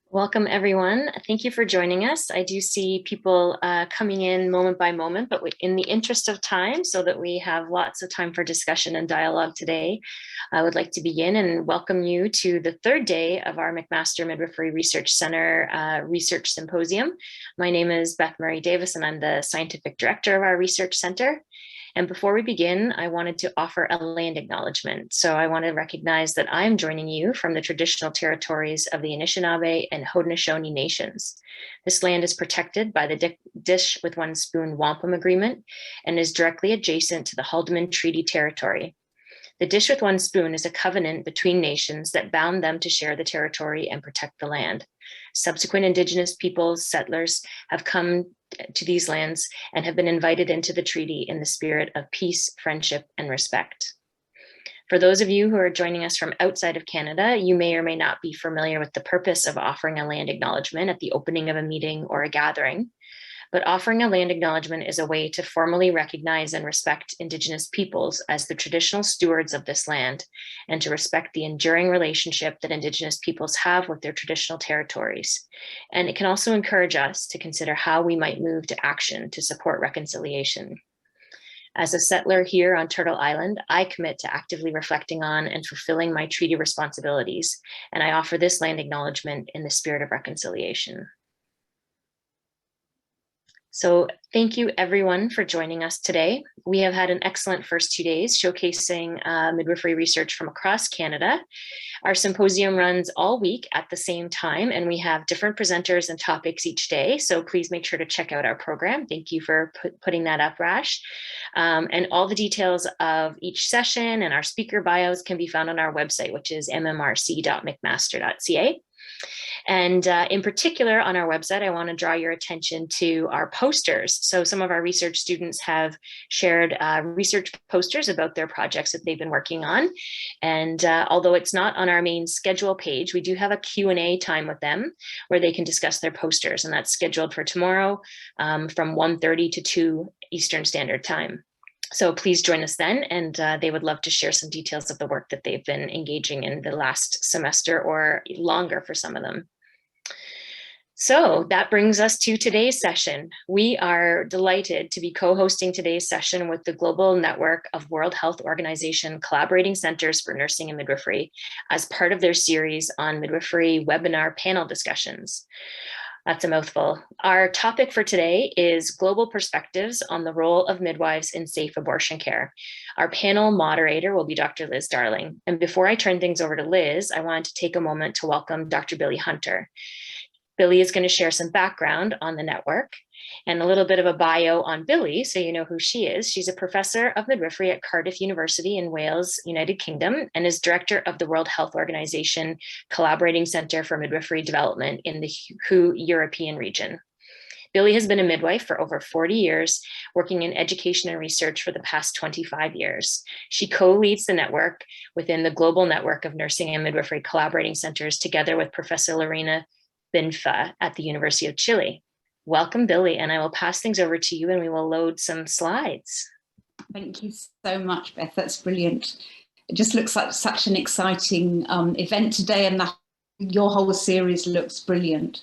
Welcome, everyone. Thank you for joining us. I do see people coming in moment by moment, but in the interest of time, so that we have lots of time for discussion and dialogue today, I would like to begin and welcome you to the third day of our McMaster Midwifery Research Center Research Symposium. My name is Beth Murray Davis, and I'm the Scientific Director of our Research Center. And before we begin, I wanted to offer a land acknowledgement. So I want to recognize that I'm joining you from the traditional territories of the Anishinaabe and Haudenosaunee nations. This land is protected by the Dish with One Spoon Wampum Agreement and is directly adjacent to the Haldeman Treaty Territory. The Dish with One Spoon is a covenant between nations that bound them to share the territory and protect the land. Subsequent Indigenous peoples, settlers, have come to these lands and have been invited into the treaty in the spirit of peace, friendship, and respect. For those of you who are joining us from outside of Canada, you may or may not be familiar with the purpose of offering a land acknowledgement at the opening of a meeting or a gathering. But offering a land acknowledgement is a way to formally recognize and respect Indigenous peoples as the traditional stewards of this land, and to respect the enduring relationship that Indigenous peoples have with their traditional territories. And it can also encourage us to consider how we might move to action to support reconciliation. As a settler here on Turtle Island, I commit to actively reflecting on and fulfilling my treaty responsibilities, and I offer this land acknowledgement in the spirit of reconciliation. So thank you everyone for joining us today. We have had an excellent first 2 days showcasing midwifery research from across Canada. Our symposium runs all week at the same time, and we have different presenters and topics each day. So please make sure to check out our program. Thank you for putting that up, Rash. And all the details of each session and our speaker bios can be found on our website, which is mmrc.mcmaster.ca. And in particular, on our website, I want to draw your attention to our posters. So some of our research students have shared research posters about their projects that they've been working on. And although it's not on our main schedule page, we do have a Q&A time with them where they can discuss their posters. And that's scheduled for tomorrow from 1:30 to 2 Eastern Standard Time. So please join us then, and they would love to share some details of the work that they've been engaging in the last semester or longer for some of them. So that brings us to today's session. We are delighted to be co-hosting today's session with the Global Network of World Health Organization Collaborating Centers for Nursing and Midwifery as part of their series on midwifery webinar panel discussions. That's a mouthful. Our topic for today is global perspectives on the role of midwives in safe abortion care. Our panel moderator will be Dr. Liz Darling. And before I turn things over to Liz, I wanted to take a moment to welcome Dr. Billy Hunter. Billy is going to share some background on the network and a little bit of a bio on Billy, so you know who she is. She's a professor of midwifery at Cardiff University in Wales, United Kingdom, and is director of the World Health Organization Collaborating Center for Midwifery Development in the WHO European region. Billy has been a midwife for over 40 years, working in education and research for the past 25 years. She co-leads the network within the Global Network of Nursing and Midwifery Collaborating Centers, together with Professor Lorena Binfa at the University of Chile. Welcome, Billy, and I will pass things over to you and we will load some slides. Thank you so much, Beth. That's brilliant. It just looks like such an exciting event today, and your whole series looks brilliant.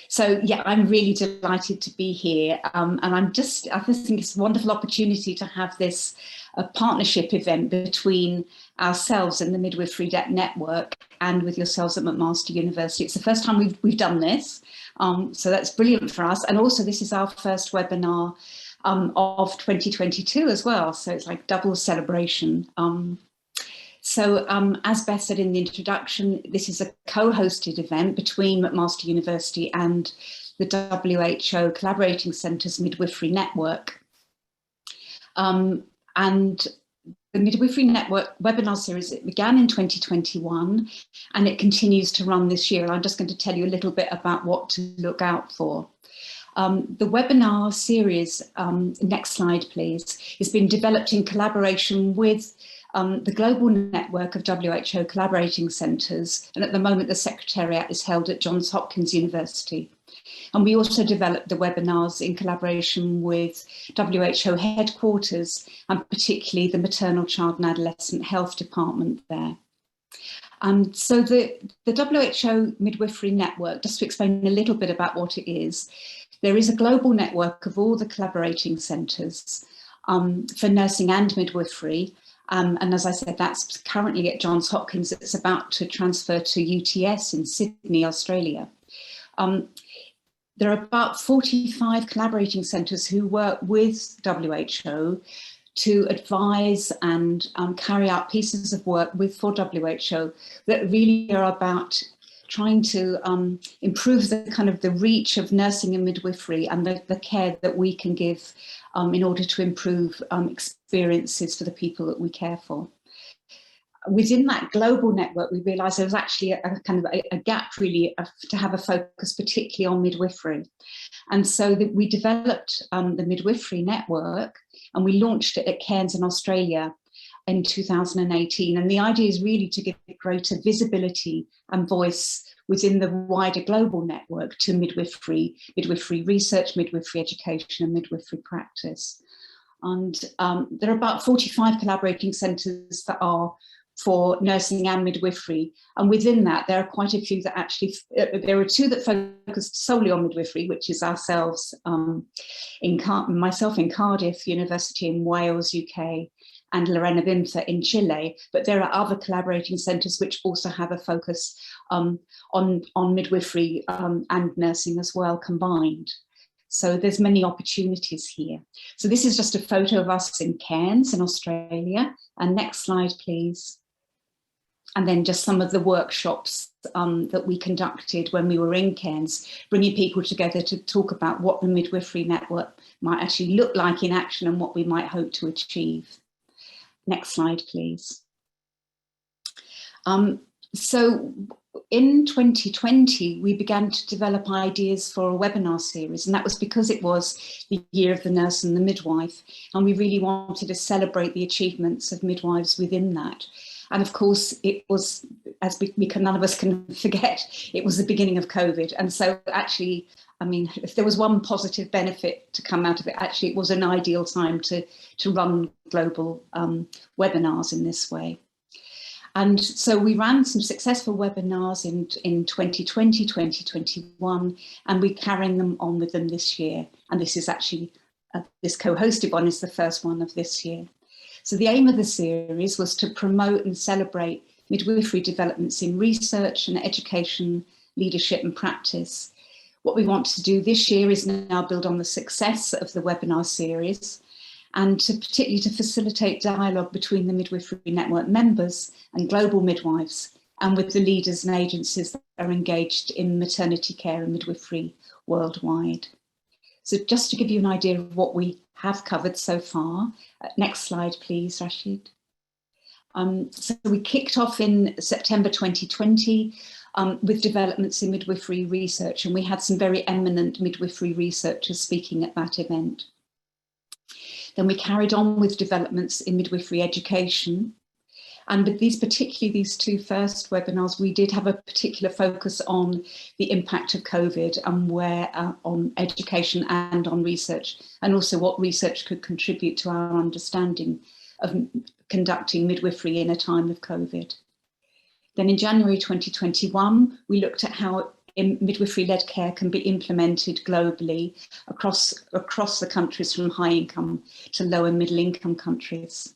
So yeah, I'm really delighted to be here, and I just think it's a wonderful opportunity to have this partnership event between ourselves and the Midwifery Network and with yourselves at McMaster University. It's the first time we've done this, so that's brilliant for us. And also this is our first webinar of 2022 as well, so it's like double celebration. As Beth said in the introduction, this is a co-hosted event between McMaster University and the WHO Collaborating Centers Midwifery Network. And the Midwifery Network webinar series, it began in 2021 and it continues to run this year. And I'm just going to tell you a little bit about what to look out for. The webinar series, next slide please, has been developed in collaboration with the global network of WHO collaborating centres, and at the moment the Secretariat is held at Johns Hopkins University. And we also developed the webinars in collaboration with WHO headquarters, and particularly the Maternal, Child and Adolescent Health Department there. So the WHO Midwifery Network, just to explain a little bit about what it is, there is a global network of all the collaborating centres for nursing and midwifery. And as I said, that's currently at Johns Hopkins. It's about to transfer to UTS in Sydney, Australia. There are about 45 collaborating centres who work with WHO to advise and carry out pieces of work for WHO that really are about trying to improve the reach of nursing and midwifery and the care that we can give in order to improve experiences for the people that we care for. Within that global network, we realised there was actually a gap really to have a focus particularly on midwifery. And so we developed the Midwifery Network, and we launched it at Cairns in Australia in 2018. And the idea is really to give greater visibility and voice within the wider global network to midwifery research, midwifery education, and midwifery practice. And there are about 45 collaborating centres that are for nursing and midwifery, and within that there are quite a few that actually, there are two that focus solely on midwifery, which is ourselves, myself in Cardiff University in Wales, UK, and Lorena Bimtha in Chile, but there are other collaborating centres which also have a focus on midwifery and nursing as well combined. So there's many opportunities here. So this is just a photo of us in Cairns in Australia, and next slide please. And then just some of the workshops that we conducted when we were in Cairns, bringing people together to talk about what the Midwifery Network might actually look like in action and what we might hope to achieve. Next slide, please. So in 2020, we began to develop ideas for a webinar series, and that was because it was the year of the nurse and the midwife, and we really wanted to celebrate the achievements of midwives within that. And of course, it was, as none of us can forget, it was the beginning of COVID. And so actually, I mean, if there was one positive benefit to come out of it, actually it was an ideal time to run global webinars in this way. And so we ran some successful webinars in 2020, 2021, and we're carrying them on with them this year. And this is actually, this co-hosted one is the first one of this year. So the aim of the series was to promote and celebrate midwifery developments in research and education, leadership and practice. What we want to do this year is now build on the success of the webinar series, and particularly to facilitate dialogue between the Midwifery Network members and global midwives, and with the leaders and agencies that are engaged in maternity care and midwifery worldwide. So just to give you an idea of what we have covered so far, next slide please, Rashid. So we kicked off in September 2020 with developments in midwifery research, and we had some very eminent midwifery researchers speaking at that event. Then we carried on with developments in midwifery education. And with particularly these two first webinars, we did have a particular focus on the impact of COVID and where on education and on research, and also what research could contribute to our understanding of conducting midwifery in a time of COVID. Then in January 2021, we looked at how midwifery-led care can be implemented globally across the countries, from high income to low and middle income countries.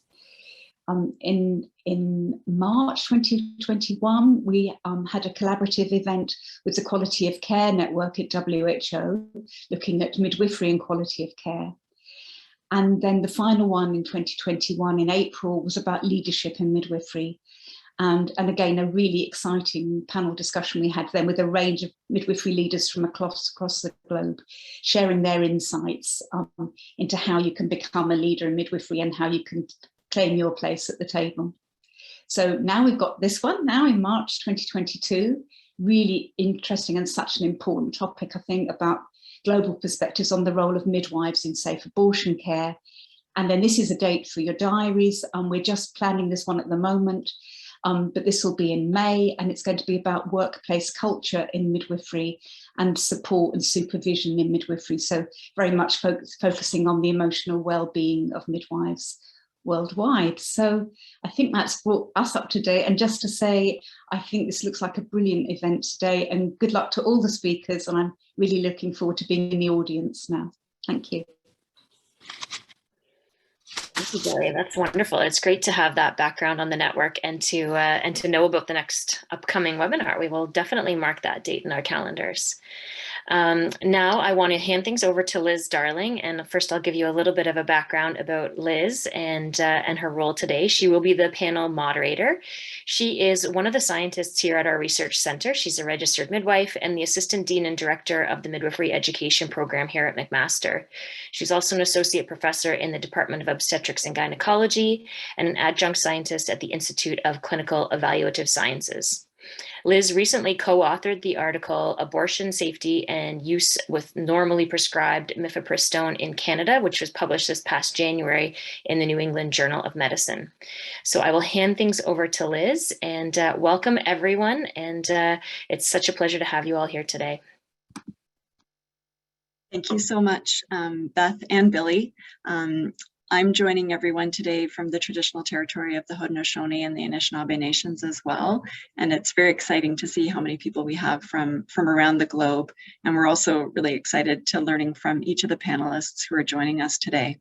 In March 2021, we had a collaborative event with the Quality of Care Network at WHO, looking at midwifery and quality of care. And then the final one in 2021 in April was about leadership in midwifery. And again, a really exciting panel discussion we had then with a range of midwifery leaders from across the globe, sharing their insights into how you can become a leader in midwifery and how you can claim your place at the table. So now we've got this one now in March 2022, really interesting and such an important topic, I think, about global perspectives on the role of midwives in safe abortion care. And then this is a date for your diaries. We're just planning this one at the moment, but this will be in May, and it's going to be about workplace culture in midwifery and support and supervision in midwifery. So very much focusing on the emotional well-being of midwives worldwide. So I think that's brought us up to date. And just to say, I think this looks like a brilliant event today, and good luck to all the speakers. And I'm really looking forward to being in the audience now. Thank you. Thank you, Billy. That's wonderful. It's great to have that background on the network and to know about the next upcoming webinar. We will definitely mark that date in our calendars. Now I want to hand things over to Liz Darling, and first I'll give you a little bit of a background about Liz and her role today. She will be the panel moderator. She is one of the scientists here at our research center. She's a registered midwife and the assistant dean and director of the midwifery education program here at McMaster. She's also an associate professor in the Department of Obstetrics and Gynecology and an adjunct scientist at the Institute of Clinical Evaluative Sciences. Liz recently co-authored the article Abortion Safety and Use with Normally Prescribed Mifepristone in Canada, which was published this past January in the New England Journal of Medicine. So I will hand things over to Liz, and welcome everyone. And it's such a pleasure to have you all here today. Thank you so much, Beth and Billy. I'm joining everyone today from the traditional territory of the Haudenosaunee and the Anishinaabe Nations as well. And it's very exciting to see how many people we have from around the globe. And we're also really excited to learning from each of the panelists who are joining us today.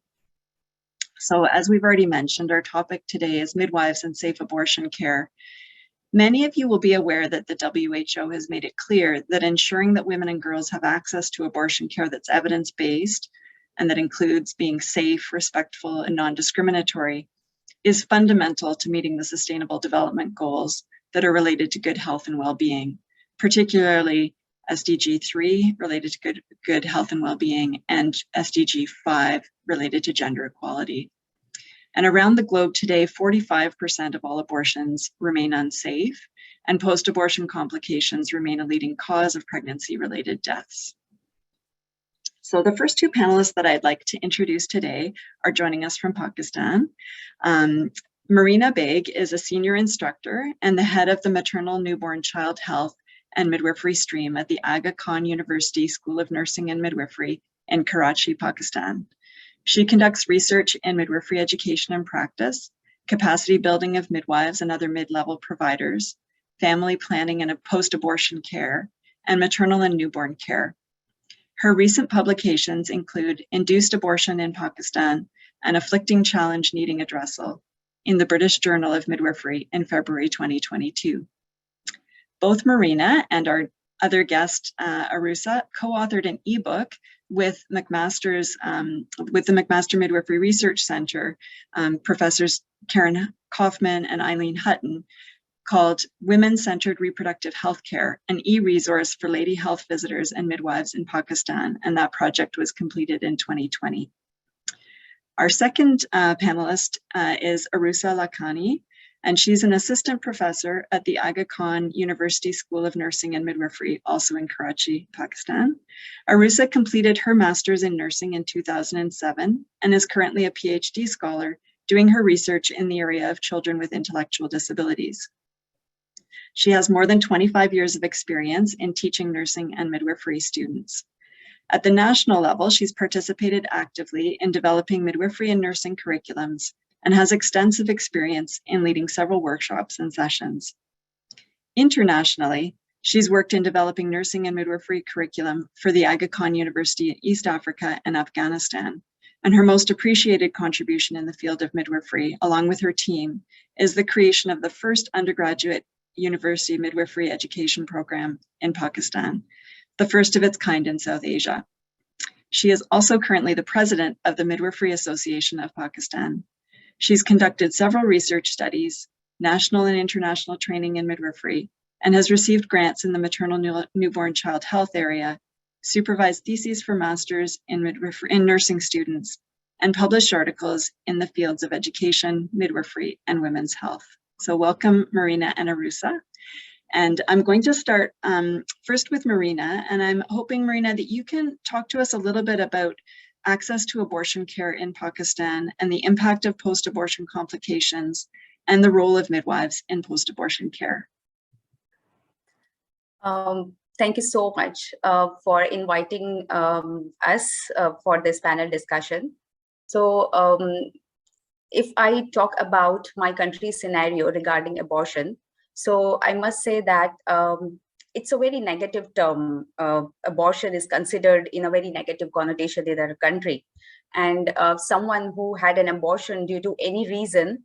So as we've already mentioned, our topic today is midwives and safe abortion care. Many of you will be aware that the WHO has made it clear that ensuring that women and girls have access to abortion care that's evidence-based and that includes being safe, respectful, and non-discriminatory is fundamental to meeting the Sustainable Development Goals that are related to good health and well-being, particularly SDG 3 related to good health and well-being and SDG 5 related to gender equality. And around the globe today, 45% of all abortions remain unsafe, and post-abortion complications remain a leading cause of pregnancy-related deaths. So the first two panelists that I'd like to introduce today are joining us from Pakistan. Marina Beg is a senior instructor and the head of the Maternal Newborn Child Health and Midwifery stream at the Agakon University School of Nursing and Midwifery in Karachi, Pakistan. She conducts research in midwifery education and practice, capacity building of midwives and other mid-level providers, family planning and post-abortion care, and maternal and newborn care. Her recent publications include Induced Abortion in Pakistan, An Afflicting Challenge Needing Addressal in the British Journal of Midwifery in February 2022. Both Marina and our other guest, Arusa, co-authored an ebook with the McMaster Midwifery Research Center, Professors Karen Kaufman and Eileen Hutton, called Women-Centered Reproductive Healthcare, an e-resource for lady health visitors and midwives in Pakistan, and that project was completed in 2020. Our second panelist is Arusa Lakhani, and she's an assistant professor at the Agakon University School of Nursing and Midwifery, also in Karachi, Pakistan. Arusa completed her master's in nursing in 2007 and is currently a PhD scholar doing her research in the area of children with intellectual disabilities. She has more than 25 years of experience in teaching nursing and midwifery students. At the national level, she's participated actively in developing midwifery and nursing curriculums and has extensive experience in leading several workshops and sessions. Internationally, she's worked in developing nursing and midwifery curriculum for the Agakon University in East Africa and Afghanistan. And her most appreciated contribution in the field of midwifery, along with her team, is the creation of the first undergraduate university midwifery education program in Pakistan, the first of its kind in South Asia. She is also currently the president of the Midwifery Association of Pakistan. She's conducted several research studies, national and international training in midwifery, and has received grants in the maternal newborn child health area, supervised theses for masters in nursing students, and published articles in the fields of education, midwifery, and women's health. So welcome, Marina and Arusa. And I'm going to start first with Marina, and I'm hoping, Marina, that you can talk to us a little bit about access to abortion care in Pakistan and the impact of post-abortion complications and the role of midwives in post-abortion care. Thank you so much for inviting us for this panel discussion. So if I talk about my country's scenario regarding abortion, so I must say that it's a very negative term. Abortion is considered in a very negative connotation in our country. And someone who had an abortion due to any reason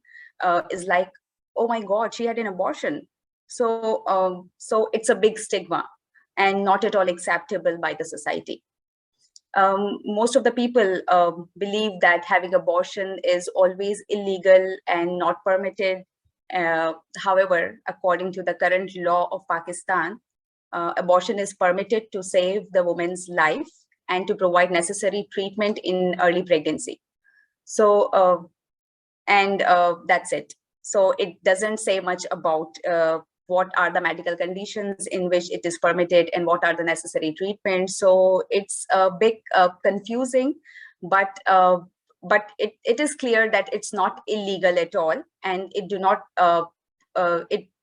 is like, oh my God, she had an abortion. So, so it's a big stigma and not at all acceptable by the society. Most of the people believe that having abortion is always illegal and not permitted. However, according to the current law of Pakistan, abortion is permitted to save the woman's life and to provide necessary treatment in early pregnancy. So, that's it. So it doesn't say much about what are the medical conditions in which it is permitted and what are the necessary treatments. So it's a bit confusing, but it is clear that it's not illegal at all, and it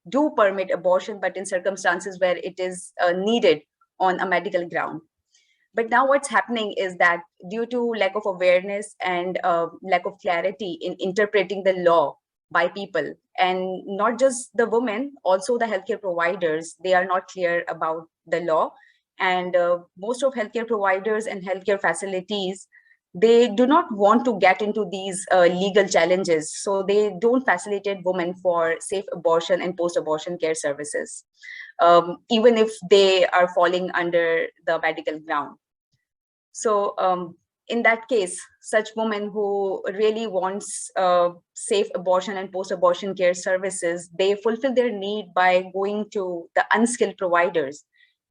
do permit abortion, but in circumstances where it is needed on a medical ground. But now what's happening is that due to lack of awareness and lack of clarity in interpreting the law by people, and not just the women, also the healthcare providers, they are not clear about the law. And most of healthcare providers and healthcare facilities, they do not want to get into these legal challenges. So they don't facilitate women for safe abortion and post-abortion care services, even if they are falling under the medical ground. So in that case, such women who really wants safe abortion and post-abortion care services, they fulfill their need by going to the unskilled providers,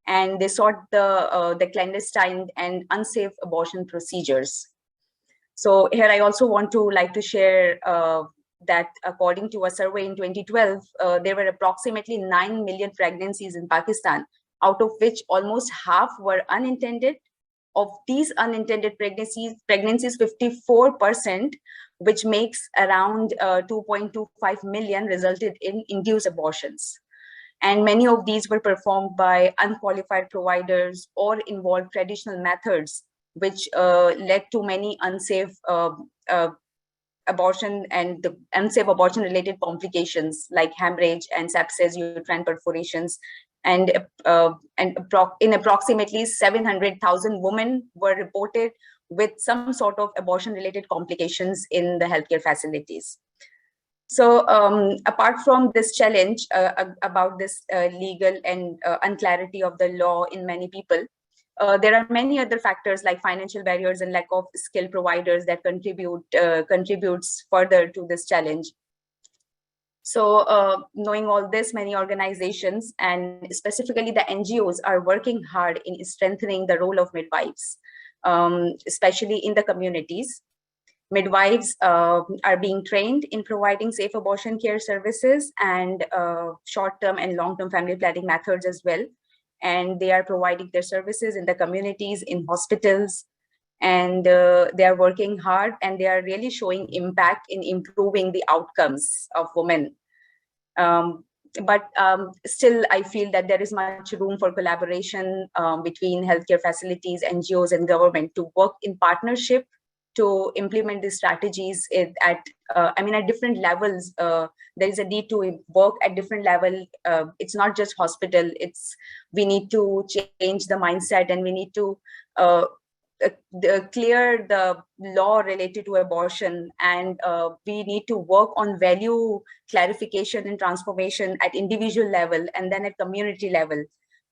and they sought the clandestine and unsafe abortion procedures. So here I also want to share that according to a survey in 2012, there were approximately 9 million pregnancies in Pakistan, out of which almost half were unintended. Of these unintended pregnancies, 54%, which makes around 2.25 million, resulted in induced abortions. And many of these were performed by unqualified providers or involved traditional methods, which led to many unsafe abortion and the unsafe abortion related complications like hemorrhage and sepsis, uterine perforations, and in approximately 700,000 women were reported with some sort of abortion related complications in the healthcare facilities. So apart from this challenge about this legal and unclarity of the law in many people, there are many other factors like financial barriers and lack of skilled providers that contributes further to this challenge. So knowing all this, many organizations and specifically the NGOs are working hard in strengthening the role of midwives, especially in the communities. Midwives are being trained in providing safe abortion care services and short-term and long-term family planning methods as well. And they are providing their services in the communities, in hospitals, and they are working hard, and they are really showing impact in improving the outcomes of women. But still, I feel that there is much room for collaboration between healthcare facilities, NGOs, and government to work in partnership to implement these strategies at different levels. There is a need to work at different level. It's not just hospital. We need to change the mindset, and we need to clear the law related to abortion, and we need to work on value clarification and transformation at individual level, and then at community level,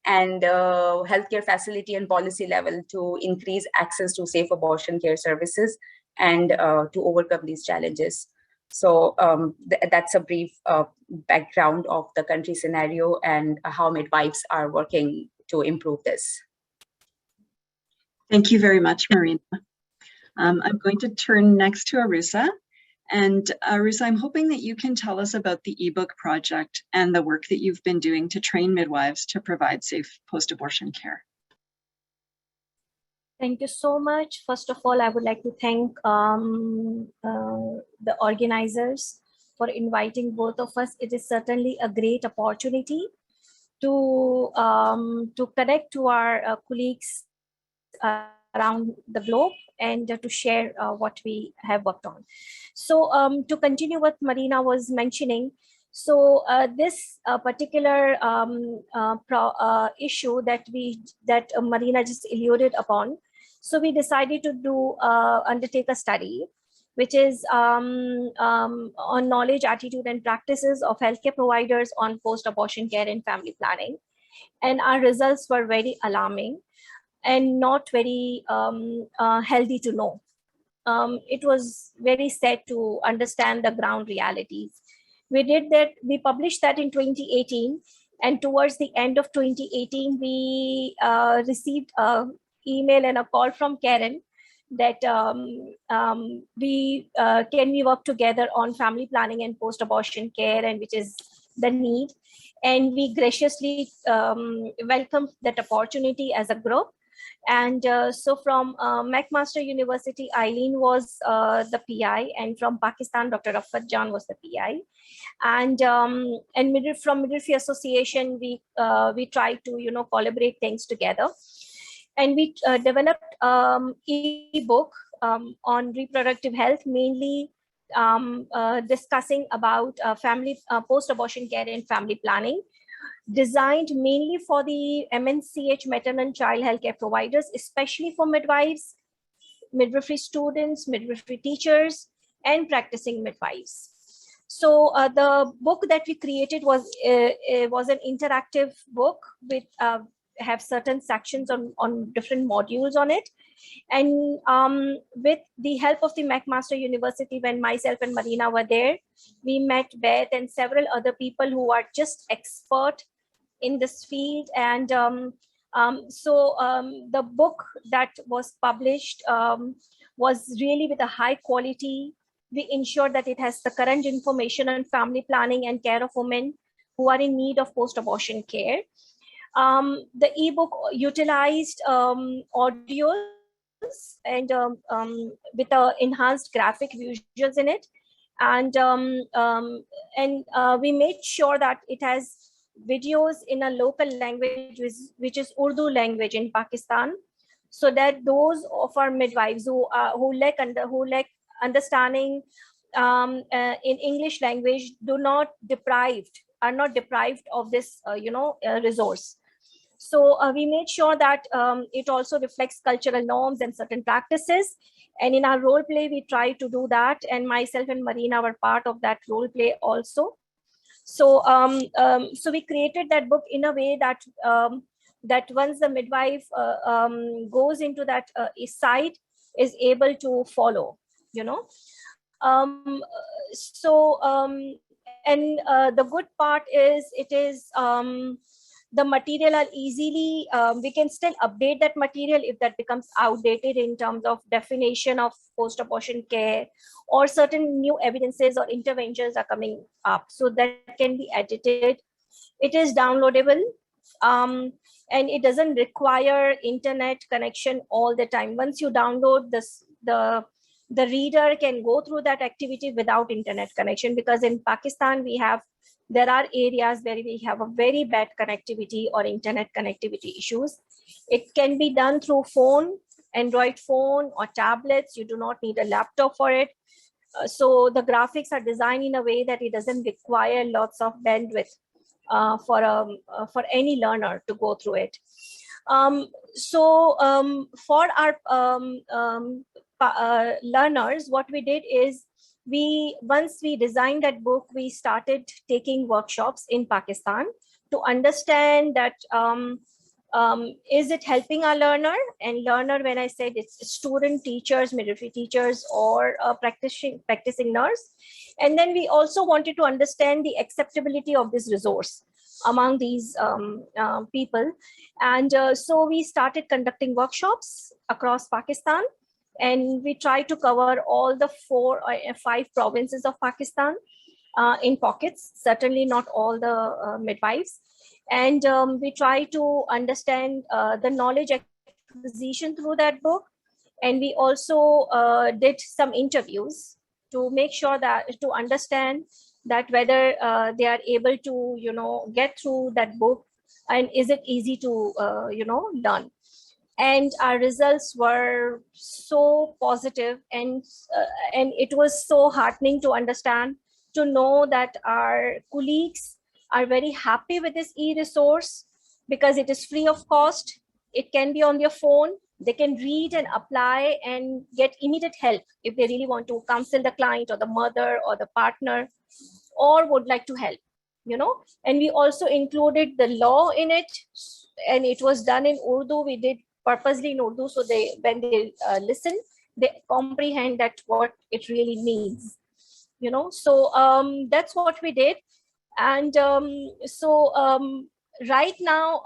and healthcare facility and policy level to increase access to safe abortion care services and to overcome these challenges. So that's a brief background of the country scenario and how midwives are working to improve this. Thank you very much, Marina. I'm going to turn next to Arusa. And Arusa, I'm hoping that you can tell us about the ebook project and the work that you've been doing to train midwives to provide safe post-abortion care. Thank you so much. First of all, I would like to thank the organizers for inviting both of us. It is certainly a great opportunity to connect to our colleagues around the globe and to share what we have worked on. So to continue what Marina was mentioning, so this particular issue that Marina just alluded upon, so we decided to undertake a study, which is on knowledge, attitude, and practices of healthcare providers on post-abortion care and family planning. And our results were very alarming and not very healthy to know. It was very sad to understand the ground realities. We published that in 2018, and towards the end of 2018, we received an email and a call from Karen that can we work together on family planning and post-abortion care, and which is the need. And we graciously welcomed that opportunity as a group. And so from McMaster University, Eileen was the PI, and from Pakistan, Dr. Rafat Jan was the PI. And from Midwifery Association, we tried to collaborate things together, and we developed e-book on reproductive health, mainly discussing about family post-abortion care and family planning, designed mainly for the MNCH maternal and child healthcare providers, especially for midwives, midwifery students, midwifery teachers, and practicing midwives. So the book that we created was an interactive book with have certain sections on different modules on it. And with the help of the McMaster University, when myself and Marina were there, we met Beth and several other people who are just expert in this field. And the book that was published was really with a high quality. We ensured that it has the current information on family planning and care of women who are in need of post-abortion care. The ebook utilized audios and with enhanced graphic visuals in it. And we made sure that it has videos in a local language, which is Urdu language in Pakistan, so that those of our midwives who lack understanding in English language are not deprived of this resource. So we made sure that it also reflects cultural norms and certain practices. And in our role play, we try to do that. And myself and Marina were part of that role play also. So so we created that book in a way that that once the midwife goes into that site, is able to follow, the good part is it is the material are easily, we can still update that material if that becomes outdated in terms of definition of post-abortion care, or certain new evidences or interventions are coming up, so that can be edited. It is downloadable, and it doesn't require internet connection all the time. Once you download this, the reader can go through that activity without internet connection, because in Pakistan there are areas where we have a very bad connectivity or internet connectivity issues. It can be done through phone, Android phone or tablets. You do not need a laptop for it. So the graphics are designed in a way that it doesn't require lots of bandwidth for any learner to go through it. For our learners, what we did is, once we designed that book, we started taking workshops in Pakistan to understand that is it helping our learner? And learner, when I said it's student, teachers, midwifery teachers, or practicing nurse. And then we also wanted to understand the acceptability of this resource among these people. And so we started conducting workshops across Pakistan. And we try to cover all the 4 or 5 provinces of Pakistan in pockets, certainly not all the midwives. And we try to understand the knowledge acquisition through that book. And we also did some interviews to make sure that, to understand that whether they are able to, get through that book, and is it easy to, learn. And our results were so positive, and it was so heartening to understand, to know that our colleagues are very happy with this e-resource because it is free of cost. It can be on their phone. They can read and apply and get immediate help if they really want to counsel the client or the mother or the partner, or would like to help, you know. And we also included the law in it, and it was done in Urdu. We did purposely in Urdu, so they, when they listen, they comprehend that what it really means, you know. So that's what we did. And right now,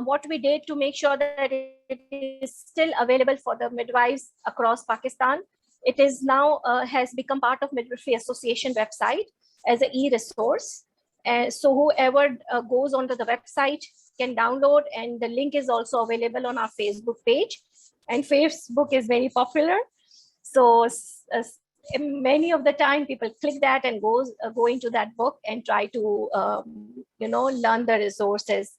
what we did to make sure that it is still available for the midwives across Pakistan, it is now has become part of Midwifery Association website as an e-resource. So whoever goes onto the website can download, and the link is also available on our Facebook page. And Facebook is very popular. So many of the time people click that and go into that book and try to, you know, learn the resources.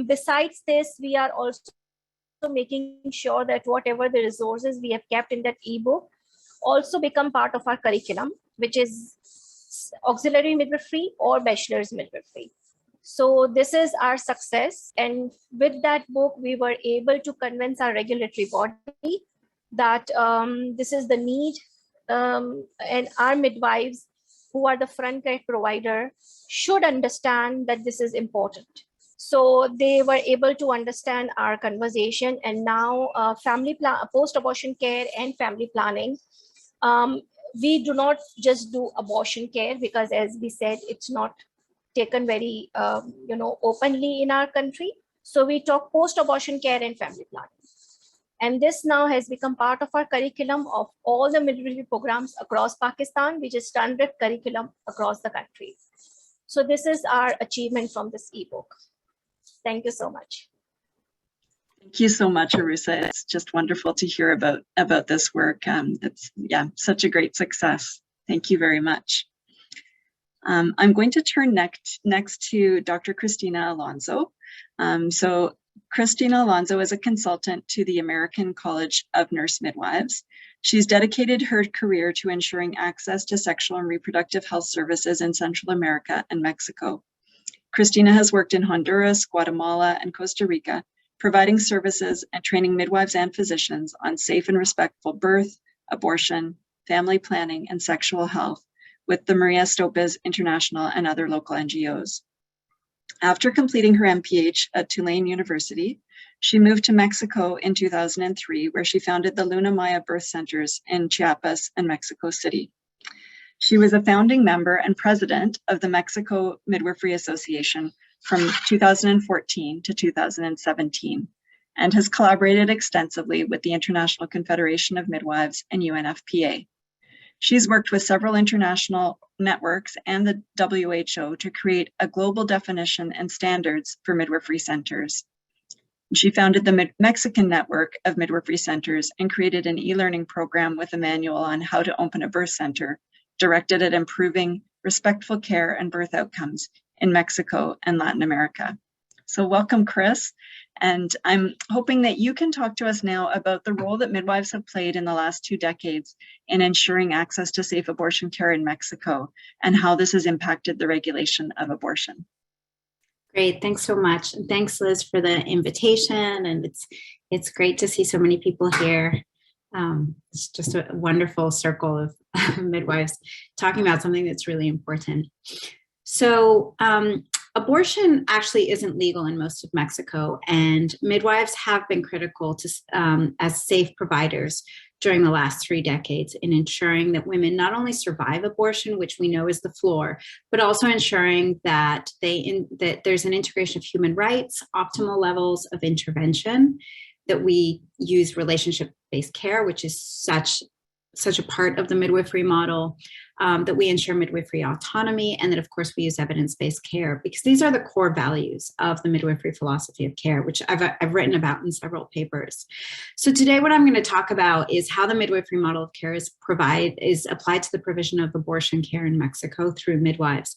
Besides this, we are also making sure that whatever the resources we have kept in that ebook also become part of our curriculum, which is auxiliary midwifery or bachelor's midwifery. So this is our success. And with that book, we were able to convince our regulatory body that this is the need, and our midwives, who are the front care provider, should understand that this is important. So they were able to understand our conversation. And now post-abortion care and family planning, we do not just do abortion care, because as we said, it's not taken very you know, openly in our country. So we talk post-abortion care and family planning. And this now has become part of our curriculum of all the midwifery programs across Pakistan, which is standard curriculum across the country. So this is our achievement from this ebook. Thank you so much. Thank you so much, Arusa. It's just wonderful to hear about this work. It's, yeah, such a great success. Thank you very much. I'm going to turn next to Dr. Christina Alonso. So Christina Alonso is a consultant to the American College of Nurse Midwives. She's dedicated her career to ensuring access to sexual and reproductive health services in Central America and Mexico. Christina has worked in Honduras, Guatemala, and Costa Rica, providing services and training midwives and physicians on safe and respectful birth, abortion, family planning, and sexual health with the Maria Stopes International and other local NGOs. After completing her MPH at Tulane University, she moved to Mexico in 2003, where she founded the Luna Maya Birth Centers in Chiapas and Mexico City. She was a founding member and president of the Mexico Midwifery Association from 2014 to 2017, and has collaborated extensively with the International Confederation of Midwives and UNFPA. She's worked with several international networks and the WHO to create a global definition and standards for midwifery centers. She founded the Mexican Network of Midwifery Centers and created an e-learning program with a manual on how to open a birth center directed at improving respectful care and birth outcomes in Mexico and Latin America. So welcome, Chris. And I'm hoping that you can talk to us now about the role that midwives have played in the last 2 decades in ensuring access to safe abortion care in Mexico, and how this has impacted the regulation of abortion. Great, thanks so much. And thanks, Liz, for the invitation. And it's great to see so many people here. It's just a wonderful circle of midwives talking about something that's really important. So abortion actually isn't legal in most of Mexico, and midwives have been critical to as safe providers during the last 3 decades in ensuring that women not only survive abortion, which we know is the floor, but also ensuring that that there's an integration of human rights, optimal levels of intervention, that we use relationship-based care, which is such a part of the midwifery model, that we ensure midwifery autonomy, and that of course we use evidence-based care, because these are the core values of the midwifery philosophy of care, which I've written about in several papers. So today what I'm going to talk about is how the midwifery model of care is applied to the provision of abortion care in Mexico through midwives.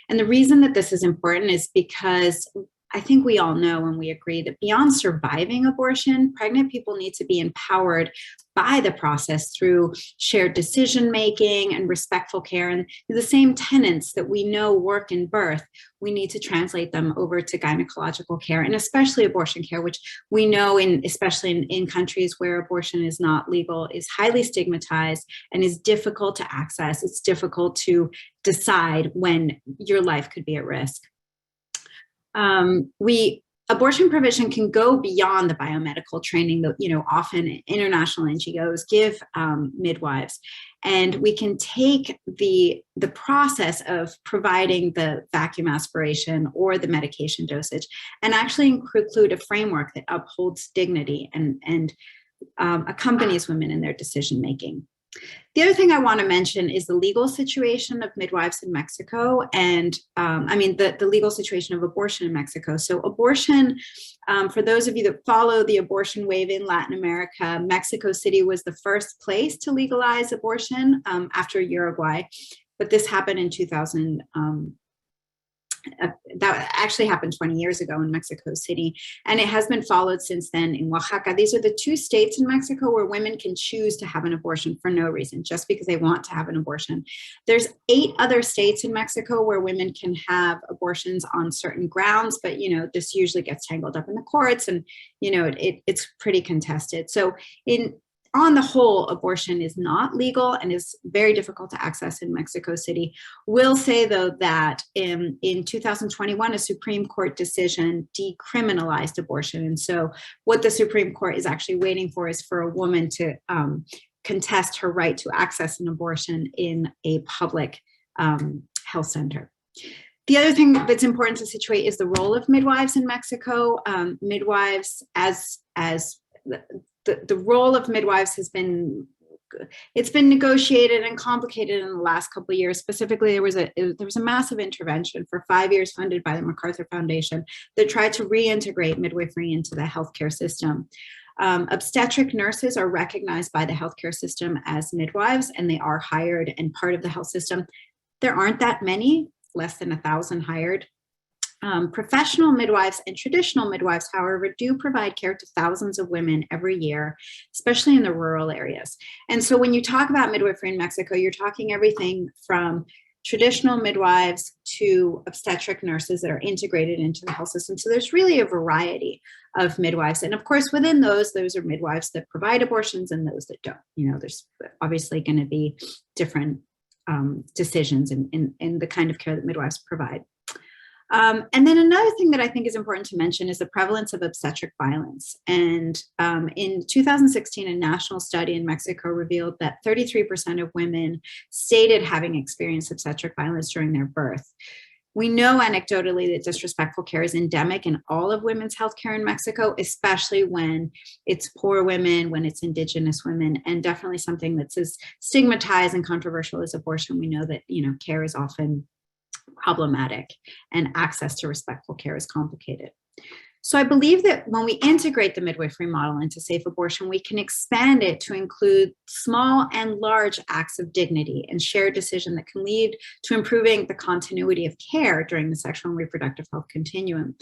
And the reason that this is important is because I think we all know and we agree that beyond surviving abortion, pregnant people need to be empowered by the process through shared decision-making and respectful care. And the same tenets that we know work in birth, we need to translate them over to gynecological care, and especially abortion care, which we know, especially in countries where abortion is not legal, is highly stigmatized and is difficult to access. It's difficult to decide when your life could be at risk. Abortion prevention can go beyond the biomedical training that, often international NGOs give midwives. And we can take the process of providing the vacuum aspiration or the medication dosage and actually include a framework that upholds dignity and accompanies women in their decision-making. The other thing I want to mention is the legal situation of midwives in Mexico, and the legal situation of abortion in Mexico. So abortion, for those of you that follow the abortion wave in Latin America, Mexico City was the first place to legalize abortion after Uruguay, but this happened in 2000. That actually happened 20 years ago in Mexico City, and it has been followed since then in Oaxaca. These are the two states in Mexico where women can choose to have an abortion for no reason, just because they want to have an abortion. There's 8 other states in Mexico where women can have abortions on certain grounds, but this usually gets tangled up in the courts, and it's pretty contested. So on the whole, abortion is not legal and is very difficult to access in Mexico City. We'll say, though, that in 2021, a Supreme Court decision decriminalized abortion. And so what the Supreme Court is actually waiting for is for a woman to contest her right to access an abortion in a public health center. The other thing that's important to situate is the role of midwives in Mexico. Midwives, the role of midwives has been negotiated and complicated in the last couple of years. Specifically, there was a massive intervention for 5 years funded by the MacArthur Foundation that tried to reintegrate midwifery into the healthcare system. Obstetric nurses are recognized by the healthcare system as midwives, and they are hired and part of the health system. There aren't that many, less than 1,000 hired. Professional midwives and traditional midwives, however, do provide care to thousands of women every year, especially in the rural areas. And so when you talk about midwifery in Mexico, you're talking everything from traditional midwives to obstetric nurses that are integrated into the health system. So there's really a variety of midwives. And of course, within those are midwives that provide abortions and those that don't. There's obviously going to be different decisions in the kind of care that midwives provide. And then another thing that I think is important to mention is the prevalence of obstetric violence. And in 2016, a national study in Mexico revealed that 33% of women stated having experienced obstetric violence during their birth. We know anecdotally that disrespectful care is endemic in all of women's healthcare in Mexico, especially when it's poor women, when it's indigenous women, and definitely something that's as stigmatized and controversial as abortion. We know that, care is often problematic and access to respectful care is complicated. So I believe that when we integrate the midwifery model into safe abortion, we can expand it to include small and large acts of dignity and shared decision that can lead to improving the continuity of care during the sexual and reproductive health continuum.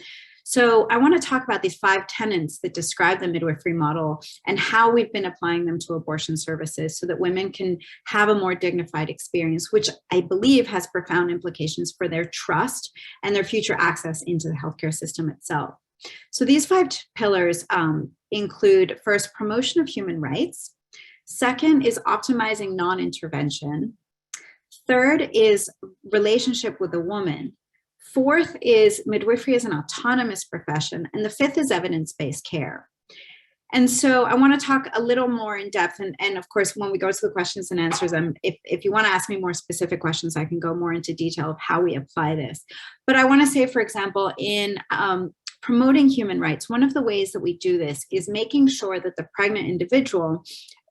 So I want to talk about these 5 tenets that describe the midwifery model and how we've been applying them to abortion services so that women can have a more dignified experience, which I believe has profound implications for their trust and their future access into the healthcare system itself. So these 5 pillars include, first, promotion of human rights. Second is optimizing non-intervention. Third is relationship with the woman. Fourth is midwifery as an autonomous profession. And the 5th is evidence-based care. And so I want to talk a little more in depth. And of course, when we go to the questions and answers, if you want to ask me more specific questions, I can go more into detail of how we apply this. But I want to say, for example, in promoting human rights, one of the ways that we do this is making sure that the pregnant individual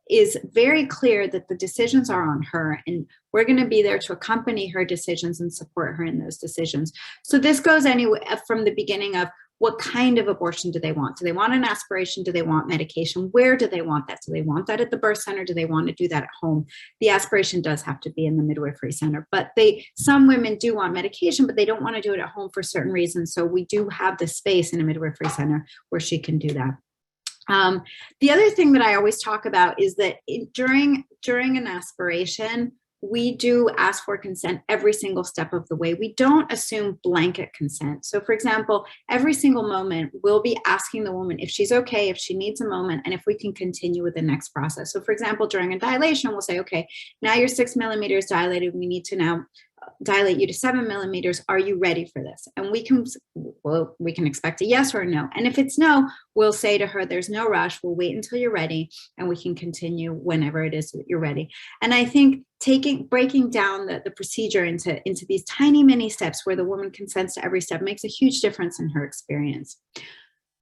is very clear that the decisions are on her, and we're going to be there to accompany her decisions and support her in those decisions. So this goes anyway from the beginning of What kind of abortion do they want? Do they want an aspiration? Do they want medication? Where do they want that? Do they want that at the birth center? Do they want to do that at home? The aspiration does have to be in the midwifery center, but some women do want medication, but they don't want to do it at home for certain reasons. So we do have the space in a midwifery center where she can do that. The other thing that I always talk about is that during an aspiration, we do ask for consent every single step of the way. We don't assume blanket consent. So for example, every single moment, we'll be asking the woman if she's okay, if she needs a moment, and if we can continue with the next process. So for example, during a dilation, we'll say, okay, now you're 6 millimeters dilated. We need to now dilate you to 7 millimeters. Are you ready for this? And we can expect a yes or a no. And if it's no, we'll say to her, there's no rush. We'll wait until you're ready, and we can continue whenever it is that you're ready. And I think breaking down the procedure into these tiny mini steps where the woman consents to every step makes a huge difference in her experience.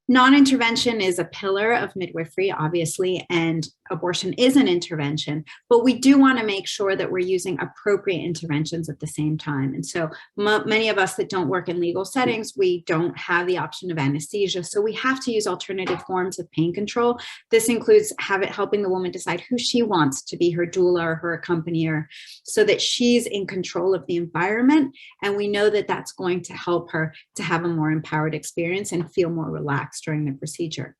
Non-intervention is a pillar of midwifery, obviously, and abortion is an intervention, but we do want to make sure that we're using appropriate interventions at the same time. And so many of us that don't work in legal settings, we don't have the option of anesthesia. So we have to use alternative forms of pain control. This includes helping the woman decide who she wants to be her doula or her accompanier so that she's in control of the environment. And we know that that's going to help her to have a more empowered experience and feel more relaxed during the procedure.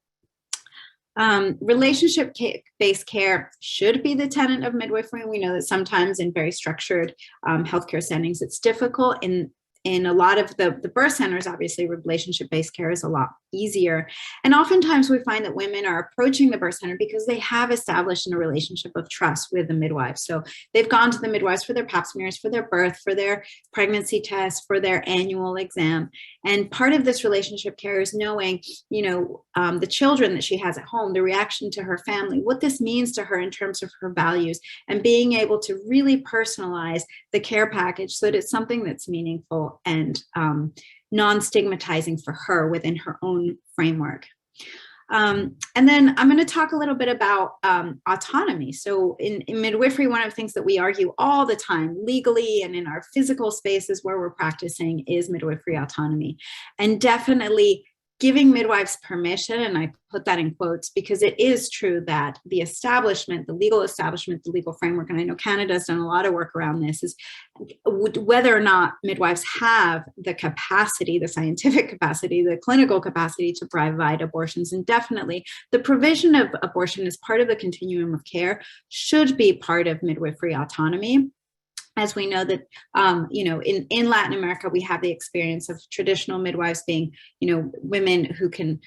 Relationship-based care should be the tenet of midwifery. We know that sometimes in very structured healthcare settings, it's difficult. In a lot of the birth centers, obviously, relationship-based care is a lot easier. And oftentimes we find that women are approaching the birth center because they have established a relationship of trust with the midwife. So they've gone to the midwives for their pap smears, for their birth, for their pregnancy test, for their annual exam. And part of this relationship care is knowing, the children that she has at home, the reaction to her family, what this means to her in terms of her values, and being able to really personalize the care package so that it's something that's meaningful and non-stigmatizing for her within her own framework. And then I'm going to talk a little bit about autonomy. So in midwifery, one of the things that we argue all the time legally and in our physical spaces where we're practicing is midwifery autonomy. And definitely giving midwives permission, and I put that in quotes because it is true that the establishment, the legal establishment, the legal framework, and I know Canada's done a lot of work around this, is whether or not midwives have the capacity, the scientific capacity, the clinical capacity to provide abortions. And definitely the provision of abortion as part of the continuum of care should be part of midwifery autonomy. As we know that, in Latin America, we have the experience of traditional midwives being, women who can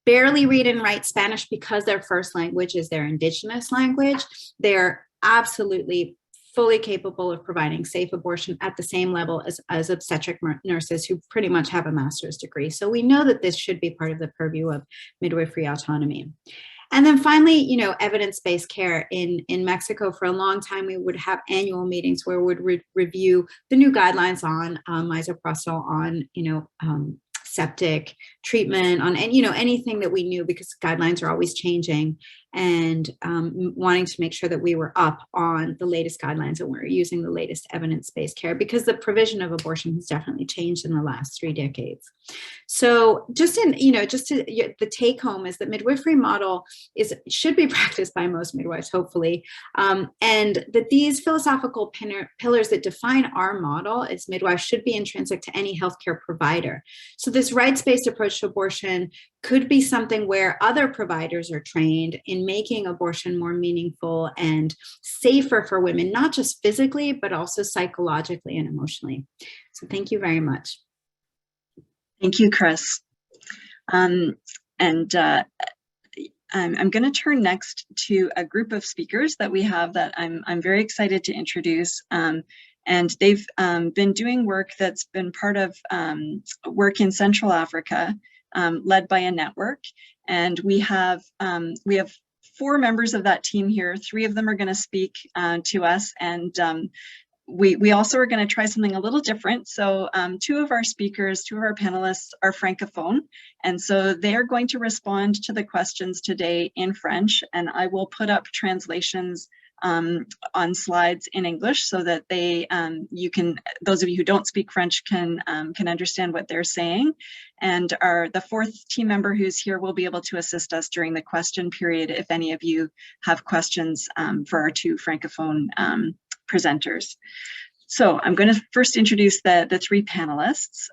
barely read and write Spanish because their first language is their indigenous language. They're absolutely fully capable of providing safe abortion at the same level as obstetric nurses who pretty much have a master's degree. So we know that this should be part of the purview of midwifery autonomy. And then finally, evidence-based care. In Mexico, for a long time, we would have annual meetings where we would review the new guidelines on misoprostol, on, septic treatment, on, anything that we knew, because guidelines are always changing, and wanting to make sure that we were up on the latest guidelines and we're using the latest evidence-based care, because the provision of abortion has definitely changed in the last 3 decades. So the take home is that midwifery model should be practiced by most midwives, hopefully, and that these philosophical pillars that define our model as midwives should be intrinsic to any healthcare provider. So this rights-based approach to abortion could be something where other providers are trained in making abortion more meaningful and safer for women, not just physically, but also psychologically and emotionally. So thank you very much. Thank you, Chris. I'm going to turn next to a group of speakers that we have that I'm very excited to introduce. And they've been doing work that's been part of work in Central Africa, led by a network. And we have 4 members of that team here. 3 of them are going to speak to us, and we also are going to try something a little different. So 2 of our speakers, 2 of our panelists are Francophone, and so they're going to respond to the questions today in French, and I will put up translations on slides in English so that they, those of you who don't speak French can understand what they're saying. And the fourth team member who's here will be able to assist us during the question period if any of you have questions for our two Francophone presenters. So I'm going to first introduce the three panelists.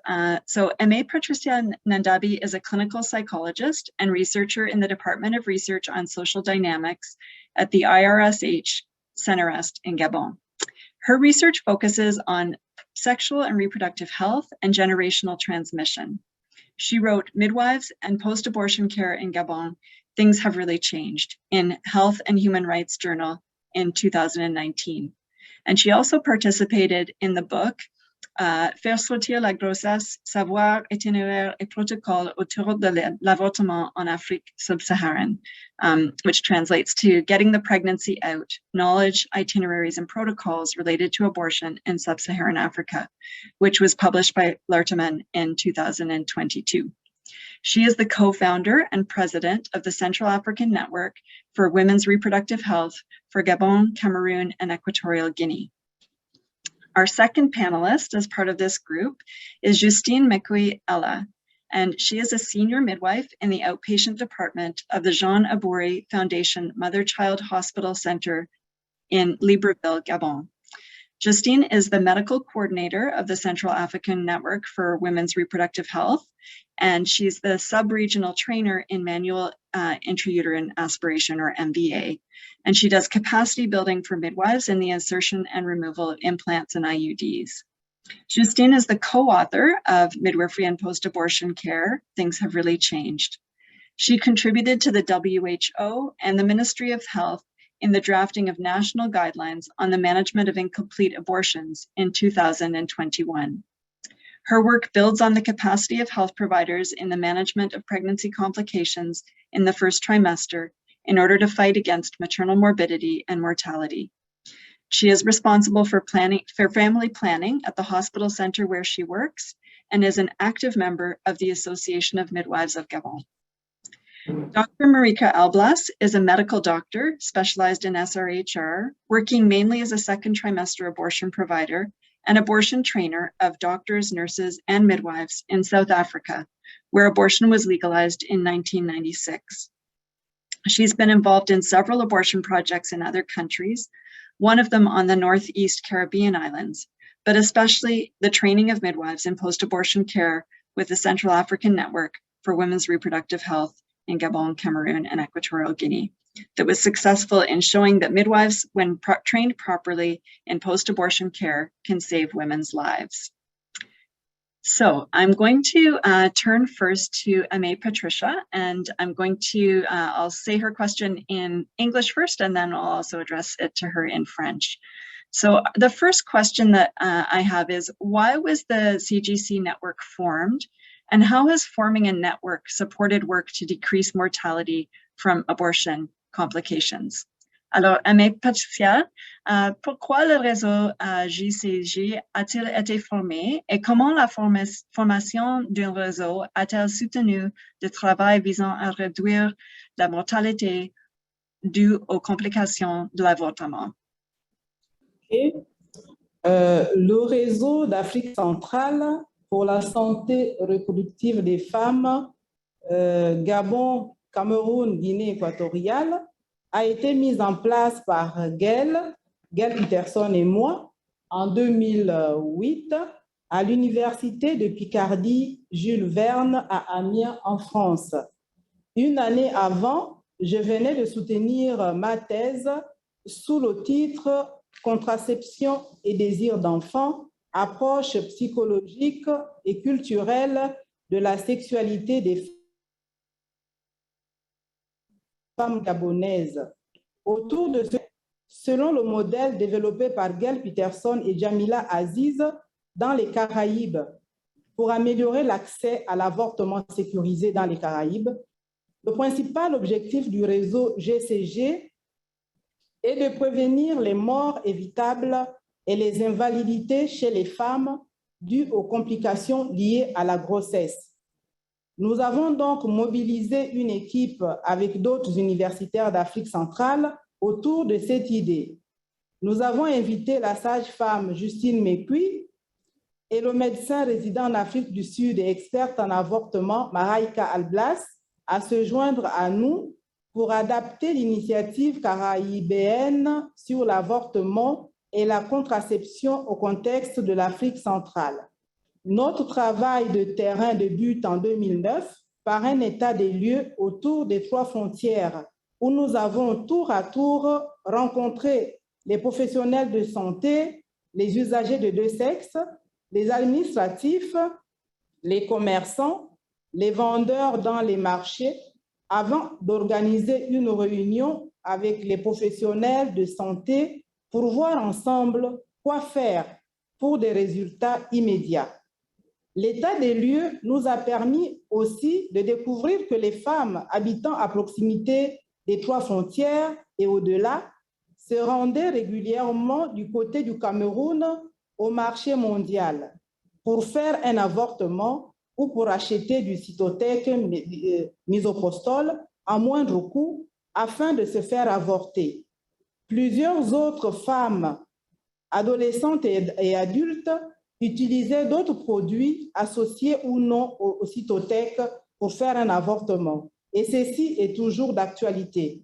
So M.A. Patricia Nandabi is a clinical psychologist and researcher in the Department of Research on Social Dynamics at the IRSH Centre-Est in Gabon. Her research focuses on sexual and reproductive health and generational transmission. She wrote Midwives and Post-Abortion Care in Gabon, Things Have Really Changed in Health and Human Rights Journal in 2019. And she also participated in the book, Faire sortir la grossesse, savoir, itinéraire et protocole autour de l'avortement en Afrique subsaharienne, which translates to Getting the Pregnancy Out, Knowledge, Itineraries, and Protocols Related to Abortion in Sub-Saharan Africa, which was published by Wed30Mar2022 in 2022. She is the co-founder and president of the Central African Network for Women's Reproductive Health for Gabon, Cameroon, and Equatorial Guinea. Our second panelist as part of this group is Justine Mekui-Ella, and she is a senior midwife in the outpatient department of the Jean Abouri Foundation Mother-Child Hospital Center in Libreville, Gabon. Justine is the medical coordinator of the Central African Network for Women's Reproductive Health, and she's the sub-regional trainer in manual intrauterine aspiration, or MVA. And she does capacity building for midwives in the insertion and removal of implants and IUDs. Justine is the co-author of Midwifery and Post-Abortion Care, Things Have Really Changed. She contributed to the WHO and the Ministry of Health in the drafting of national guidelines on the management of incomplete abortions in 2021. Her work builds on the capacity of health providers in the management of pregnancy complications in the first trimester in order to fight against maternal morbidity and mortality. She is responsible for family planning at the hospital center where she works and is an active member of the Association of Midwives of Gabon. Dr. Marika Alblas is a medical doctor specialized in SRHR, working mainly as a second trimester abortion provider and abortion trainer of doctors, nurses, and midwives in South Africa, where abortion was legalized in 1996. She's been involved in several abortion projects in other countries, one of them on the Northeast Caribbean islands, but especially the training of midwives in post-abortion care with the Central African Network for Women's Reproductive Health in Gabon, Cameroon, and Equatorial Guinea, that was successful in showing that midwives, when trained properly in post-abortion care, can save women's lives. So I'm going to turn first to M.A. Patricia, and I'm going to, I'll say her question in English first, and then I'll also address it to her in French. So the first question that I have is, why was the CGC network formed? And how has forming a network supported work to decrease mortality from abortion complications? Alors, M.A. Patricia, pourquoi le réseau GCG a-t-il été formé et comment la formation d'un réseau a-t-elle soutenu le travail visant à réduire la mortalité due aux complications de l'avortement? Okay. Le réseau d'Afrique centrale pour la santé reproductive des femmes, Gabon, Cameroun, Guinée équatoriale, a été mise en place par Gail Peterson et moi en 2008 à l'Université de Picardie Jules Verne à Amiens en France. Une année avant, je venais de soutenir ma thèse sous le titre « Contraception et désir d'enfant, approche psychologique et culturelle de la sexualité des femmes gabonaises ». Autour de ce, selon le modèle développé par Gail Peterson et Jamila Aziz dans les Caraïbes, pour améliorer l'accès à l'avortement sécurisé dans les Caraïbes, le principal objectif du réseau GCG est de prévenir les morts évitables et les invalidités chez les femmes dues aux complications liées à la grossesse. Nous avons donc mobilisé une équipe avec d'autres universitaires d'Afrique centrale autour de cette idée. Nous avons invité la sage-femme Justine Mekui et le médecin résident en Afrique du Sud et experte en avortement, Maraïka Alblas, à se joindre à nous pour adapter l'initiative caraïbéenne sur l'avortement et la contraception au contexte de l'Afrique centrale. Notre travail de terrain débute en 2009 par un état des lieux autour des 3 frontières où nous avons tour à tour rencontré les professionnels de santé, les usagers de 2 sexes, les administratifs, les commerçants, les vendeurs dans les marchés, avant d'organiser une réunion avec les professionnels de santé pour voir ensemble quoi faire pour des résultats immédiats. L'état des lieux nous a permis aussi de découvrir que les femmes habitant à proximité des 3 frontières et au-delà se rendaient régulièrement du côté du Cameroun au marché mondial pour faire un avortement ou pour acheter du cytothèque misoprostol à moindre coût afin de se faire avorter. Plusieurs autres femmes, adolescentes et adultes, utilisaient d'autres produits associés ou non au cytothèque pour faire un avortement. Et ceci est toujours d'actualité.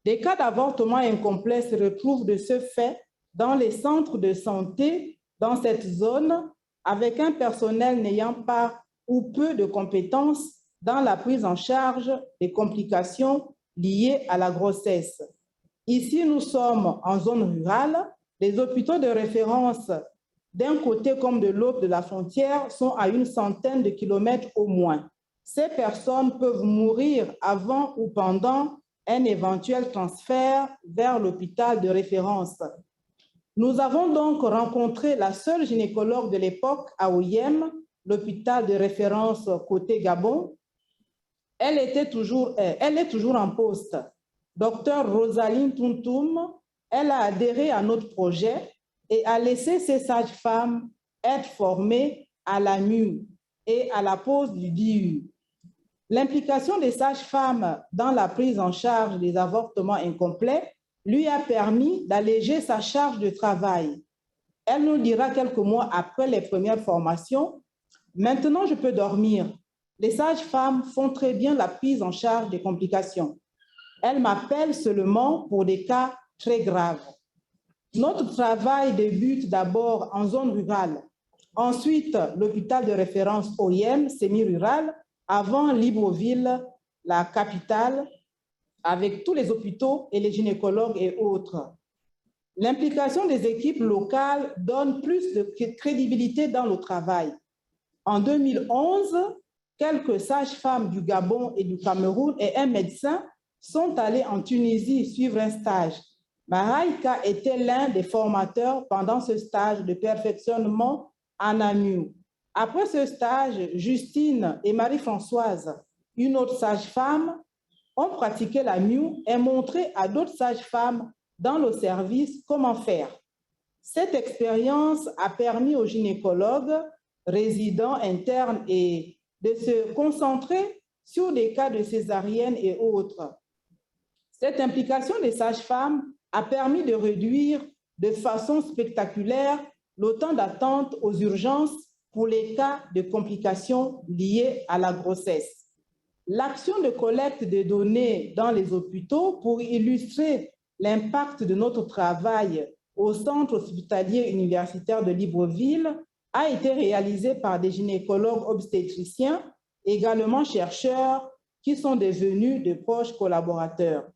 Des cas d'avortement incomplet se retrouvent de ce fait dans les centres de santé dans cette zone avec un personnel n'ayant pas ou peu de compétences dans la prise en charge des complications liées à la grossesse. Ici, nous sommes en zone rurale. Les hôpitaux de référence d'un côté comme de l'autre de la frontière sont à une centaine de kilomètres au moins. Ces personnes peuvent mourir avant ou pendant un éventuel transfert vers l'hôpital de référence. Nous avons donc rencontré la seule gynécologue de l'époque à Oyem, l'hôpital de référence côté Gabon. Elle est toujours en poste. Docteur Rosaline Tuntum, elle a adhéré à notre projet et a laissé ses sages-femmes être formées à la MU et à la pose du DIU. L'implication des sages-femmes dans la prise en charge des avortements incomplets lui a permis d'alléger sa charge de travail. Elle nous dira quelques mois après les premières formations, « Maintenant, je peux dormir. Les sages-femmes font très bien la prise en charge des complications. Elles m'appellent seulement pour des cas très graves. » Notre travail débute d'abord en zone rurale, ensuite l'hôpital de référence OIM, semi-rural, avant Libreville, la capitale, avec tous les hôpitaux et les gynécologues et autres. L'implication des équipes locales donne plus de crédibilité dans le travail. En 2011, quelques sages-femmes du Gabon et du Cameroun et un médecin sont allés en Tunisie suivre un stage. Maraïka était l'un des formateurs pendant ce stage de perfectionnement en AMU. Après ce stage, Justine et Marie-Françoise, une autre sage-femme, ont pratiqué l'AMU et montré à d'autres sages-femmes dans le service comment faire. Cette expérience a permis aux gynécologues, résidents internes et de se concentrer sur des cas de césarienne et autres. Cette implication des sages-femmes a permis de réduire de façon spectaculaire le temps d'attente aux urgences pour les cas de complications liées à la grossesse. L'action de collecte de données dans les hôpitaux pour illustrer l'impact de notre travail au Centre hospitalier universitaire de Libreville a été réalisée par des gynécologues obstétriciens, également chercheurs, qui sont devenus de proches collaborateurs.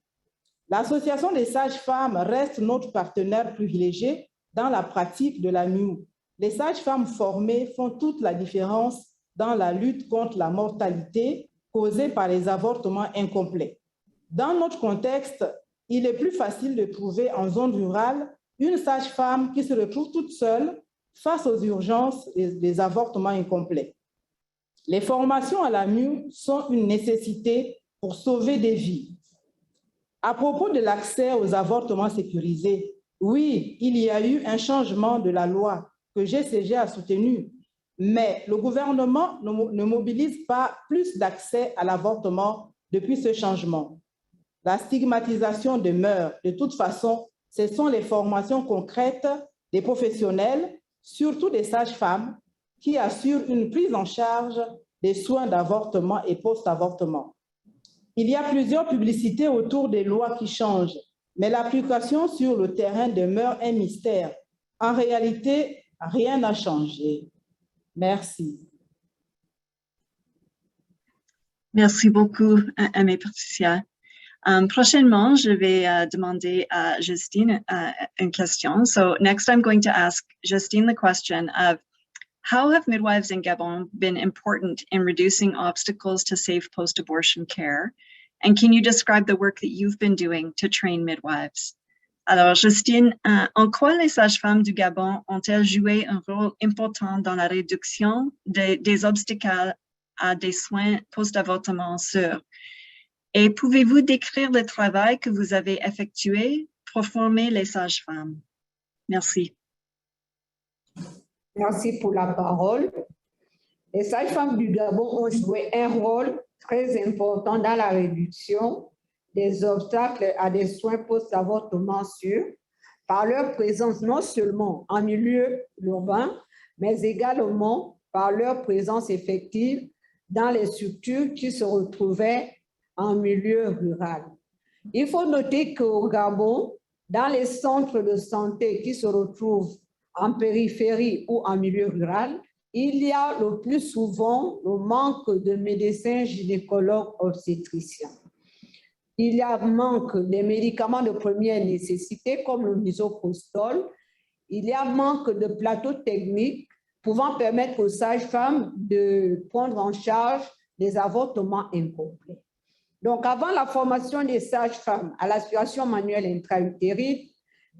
L'Association des sages-femmes reste notre partenaire privilégié dans la pratique de l'AMU. Les sages-femmes formées font toute la différence dans la lutte contre la mortalité causée par les avortements incomplets. Dans notre contexte, il est plus facile de trouver en zone rurale une sage-femme qui se retrouve toute seule face aux urgences des avortements incomplets. Les formations à l'AMU sont une nécessité pour sauver des vies. À propos de l'accès aux avortements sécurisés, oui, il y a eu un changement de la loi que GCG a soutenu, mais le gouvernement ne mobilise pas plus d'accès à l'avortement depuis ce changement. la stigmatisation demeure. De toute façon, ce sont les formations concrètes des professionnels, surtout des sages-femmes, qui assurent une prise en charge des soins d'avortement et post-avortement. Il y a plusieurs publicités autour des lois qui changent, mais l'application sur le terrain demeure un mystère. En réalité, rien n'a changé. Merci. Merci beaucoup, Aimée Patricia. Prochainement, je vais demander à Justine une question. So next I'm going to ask Justine the question of how have midwives in Gabon been important in reducing obstacles to safe post-abortion care? And can you describe the work that you've been doing to train midwives? Alors, Justine, en quoi les sages-femmes du Gabon ont-elles joué un rôle important dans la réduction des obstacles à des soins post-avortement sûrs? Et pouvez-vous décrire le travail que vous avez effectué pour former les sages-femmes? Merci. Merci pour la parole. Les sages-femmes du Gabon ont joué un rôle très important dans la réduction des obstacles à des soins post-avortement sûrs par leur présence non seulement en milieu urbain, mais également par leur présence effective dans les structures qui se retrouvaient en milieu rural. Il faut noter qu'au Gabon, dans les centres de santé qui se retrouvent en périphérie ou en milieu rural, il y a le plus souvent le manque de médecins gynécologues obstétriciens. Il y a manque des médicaments de première nécessité comme le misoprostol. Il y a manque de plateaux techniques pouvant permettre aux sages-femmes de prendre en charge des avortements incomplets. Donc, avant la formation des sages-femmes à l'aspiration manuelle intra-utérine,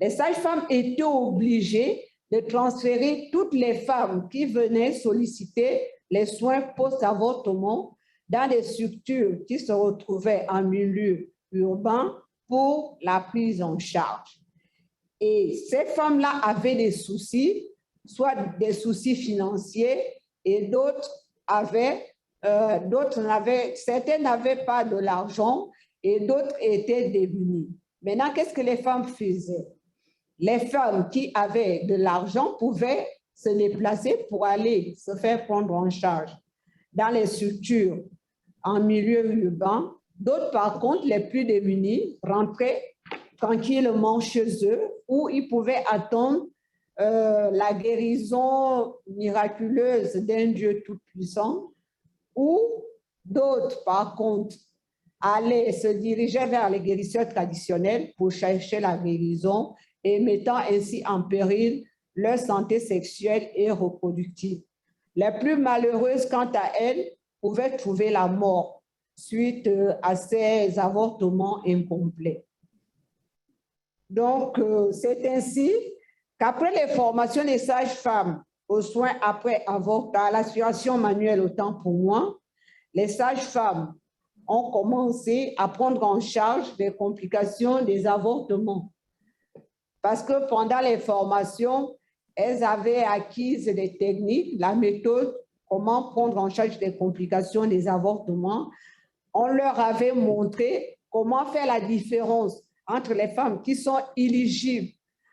les sages-femmes étaient obligées de transférer toutes les femmes qui venaient solliciter les soins post-avortement dans des structures qui se retrouvaient en milieu urbain pour la prise en charge. Et ces femmes-là avaient des soucis, soit des soucis financiers, et d'autres avaient certains n'avaient pas de l'argent et d'autres étaient démunis. Maintenant, qu'est-ce que les femmes faisaient? Les femmes qui avaient de l'argent pouvaient se déplacer pour aller se faire prendre en charge dans les structures en milieu urbain. D'autres, par contre, les plus démunis, rentraient tranquillement chez eux où ils pouvaient attendre la guérison miraculeuse d'un Dieu tout-puissant, ou d'autres, par contre, se dirigeaient vers les guérisseurs traditionnels pour chercher la guérison et mettant ainsi en péril leur santé sexuelle et reproductive. Les plus malheureuses, quant à elles, pouvaient trouver la mort suite à ces avortements incomplets. Donc, c'est ainsi qu'après les formations des sages-femmes aux soins après avortement, à l'aspiration manuelle autant pour moi, les sages-femmes ont commencé à prendre en charge les complications des avortements. Parce que pendant les formations, elles avaient acquis des techniques, la méthode, comment prendre en charge les complications des avortements. On leur avait montré comment faire la différence entre les femmes qui sont éligibles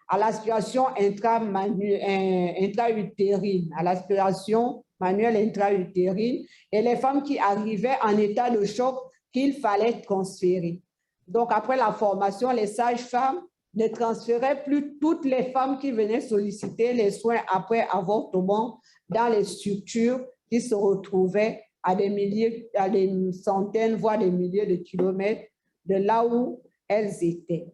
à l'aspiration intra-utérine, à l'aspiration manuelle intra-utérine, et les femmes qui arrivaient en état de choc qu'il fallait transférer. Donc, après la formation, les sages-femmes ne transféraient plus toutes les femmes qui venaient solliciter les soins après avortement dans les structures qui se retrouvaient à des centaines, voire des milliers de kilomètres de là où elles étaient.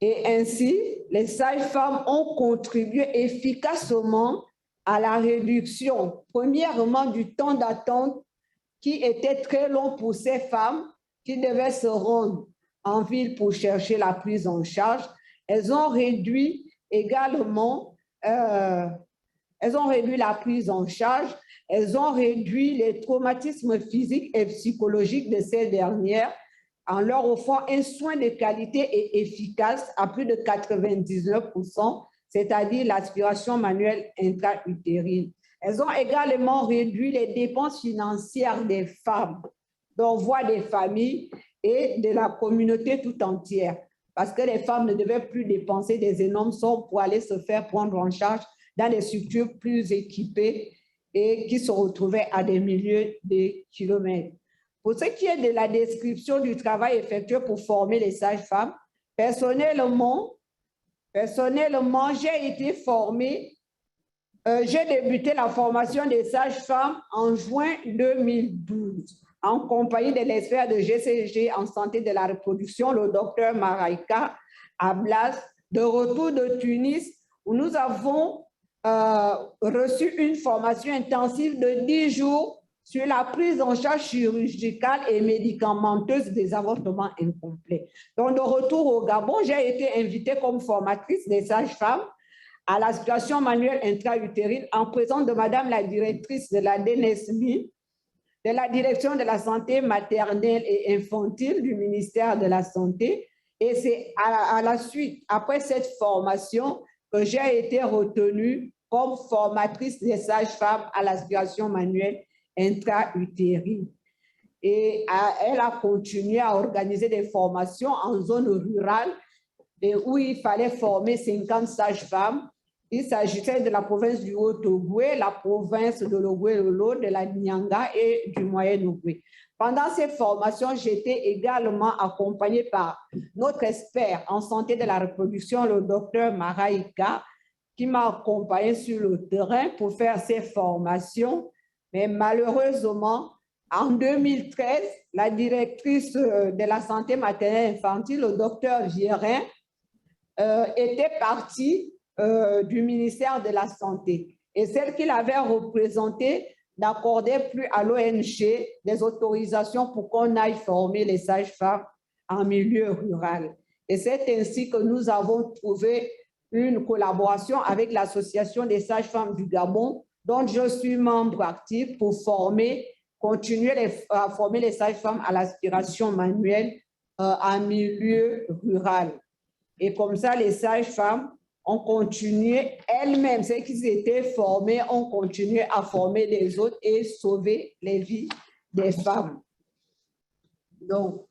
Et ainsi, les sages-femmes ont contribué efficacement à la réduction, premièrement, du temps d'attente qui était très long pour ces femmes qui devaient se rendre en ville pour chercher la prise en charge. Elles ont réduit également, la prise en charge, elles ont réduit les traumatismes physiques et psychologiques de ces dernières en leur offrant un soin de qualité et efficace à plus de 99%, c'est-à-dire l'aspiration manuelle intra-utérine. Elles ont également réduit les dépenses financières des femmes, dont voient des familles et de la communauté tout entière. Parce que les femmes ne devaient plus dépenser des énormes sommes pour aller se faire prendre en charge dans des structures plus équipées et qui se retrouvaient à des milliers de kilomètres. Pour ce qui est de la description du travail effectué pour former les sages-femmes, personnellement, j'ai été formée, j'ai débuté la formation des sages-femmes en juin 2012 en compagnie de l'expert de GCG en santé de la reproduction, le docteur Maraïka Ablas, de retour de Tunis, où nous avons reçu une formation intensive de 10 jours sur la prise en charge chirurgicale et médicamenteuse des avortements incomplets. Donc, de retour au Gabon, j'ai été invitée comme formatrice des sages-femmes à l'aspiration manuelle intra-utérine en présence de Madame la directrice de la DNSMI, de la direction de la santé maternelle et infantile du ministère de la Santé. Et c'est à la suite, après cette formation, que j'ai été retenue comme formatrice des sages-femmes à l'aspiration manuelle intra-utérine. Et elle a continué à organiser des formations en zone rurale où il fallait former 50 sages-femmes. Il s'agissait de la province du Haut-Ogooué, la province de l'Ogooué-Lolo, de la Nyanga et du Moyen-Ogooué. Pendant ces formations, j'étais également accompagnée par notre expert en santé de la reproduction, le docteur Maraïka, qui m'a accompagnée sur le terrain pour faire ces formations. Mais malheureusement, en 2013, la directrice de la santé maternelle infantile, le docteur Vierin, était partie du ministère de la Santé. Et celle qu'il avait représentée n'accordait plus à l'ONG des autorisations pour qu'on aille former les sages-femmes en milieu rural. Et c'est ainsi que nous avons trouvé une collaboration avec l'Association des sages-femmes du Gabon, dont je suis membre actif pour continuer à former les sages-femmes à l'aspiration manuelle en milieu rural. Et comme ça, les sages-femmes ont continué elles-mêmes, ceux qui étaient formés, ont continué à former les autres et sauver les vies des femmes. Donc,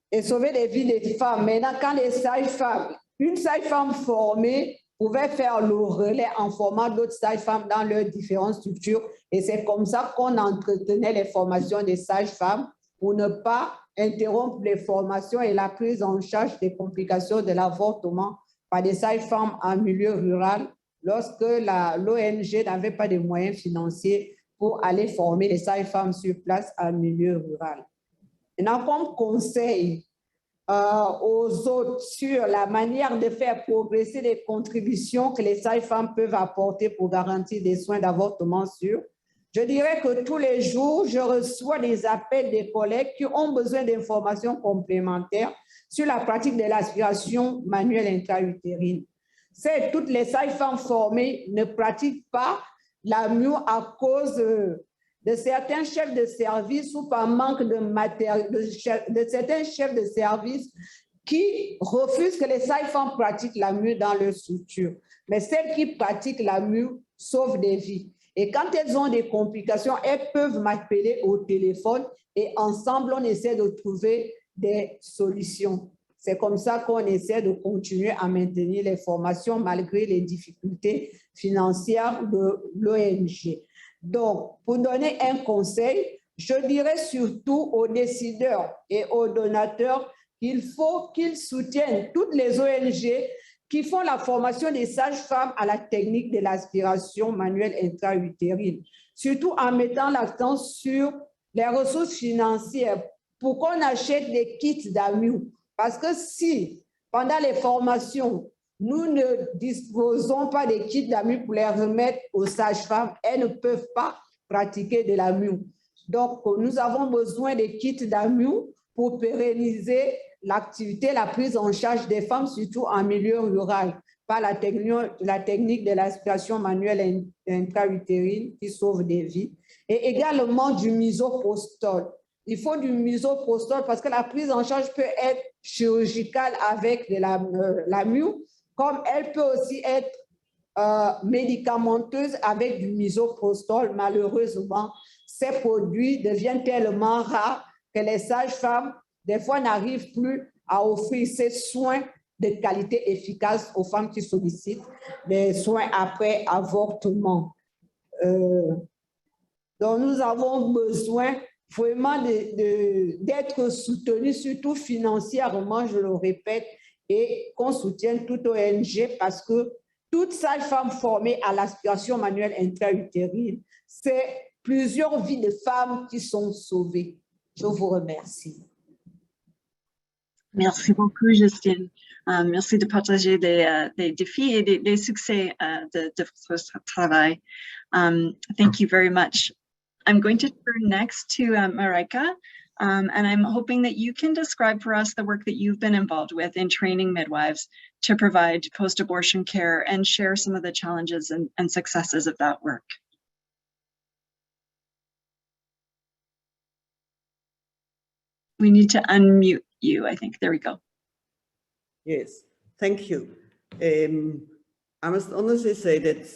et sauver les vies des femmes. Maintenant, quand les sages-femmes, une sage-femme formée pouvait faire le relais en formant d'autres sages-femmes dans leurs différentes structures. Et c'est comme ça qu'on entretenait les formations des sages-femmes pour ne pas interrompre les formations et la prise en charge des complications de l'avortement par des sages-femmes en milieu rural lorsque l'ONG n'avait pas de moyens financiers pour aller former les sages-femmes sur place en milieu rural. Maintenant, comme conseil aux autres sur la manière de faire progresser les contributions que les sages-femmes peuvent apporter pour garantir des soins d'avortement sûrs, je dirais que tous les jours, je reçois des appels des collègues qui ont besoin d'informations complémentaires sur la pratique de l'aspiration manuelle intra-utérine. Toutes les sages-femmes formées ne pratiquent pas la MIU à cause de certains chefs de service ou par manque de matériel, de certains chefs de service qui refusent que les sages-femmes pratiquent la MIU dans leur structure. Mais celles qui pratiquent la MIU sauvent des vies. Et quand elles ont des complications, elles peuvent m'appeler au téléphone et ensemble, on essaie de trouver des solutions. C'est comme ça qu'on essaie de continuer à maintenir les formations malgré les difficultés financières de l'ONG. Donc, pour donner un conseil, je dirais surtout aux décideurs et aux donateurs qu'il faut qu'ils soutiennent toutes les ONG qui font la formation des sages-femmes à la technique de l'aspiration manuelle intra-utérine, surtout en mettant l'accent sur les ressources financières pour qu'on achète des kits d'AMU. Parce que si, pendant les formations, nous ne disposons pas des kits d'AMU pour les remettre aux sages-femmes, elles ne peuvent pas pratiquer de l'AMU. Donc, nous avons besoin des kits d'AMU pour pérenniser l'activité, la prise en charge des femmes, surtout en milieu rural, par la technique de l'aspiration manuelle intra-utérine qui sauve des vies, et également du misoprostol. Il faut du misoprostol parce que la prise en charge peut être chirurgicale avec de la MIU, comme elle peut aussi être médicamenteuse avec du misoprostol. Malheureusement, ces produits deviennent tellement rares que les sages-femmes, des fois, n'arrivent plus à offrir ces soins de qualité efficace aux femmes qui sollicitent les soins après avortement. Donc, nous avons besoin vraiment d'être soutenus, surtout financièrement, je le répète, et qu'on soutienne toute ONG parce que toute sage-femme formée à l'aspiration manuelle intra-utérine, c'est plusieurs vies de femmes qui sont sauvées. Je vous remercie. Merci beaucoup, Justine. Merci de partager des défis et des succès de votre travail. Thank you very much. I'm going to turn next to Marika, and I'm hoping that you can describe for us the work that you've been involved with in training midwives to provide post-abortion care and share some of the challenges and successes of that work. We need to unmute you, I think. There we go. Yes, thank you. I must honestly say that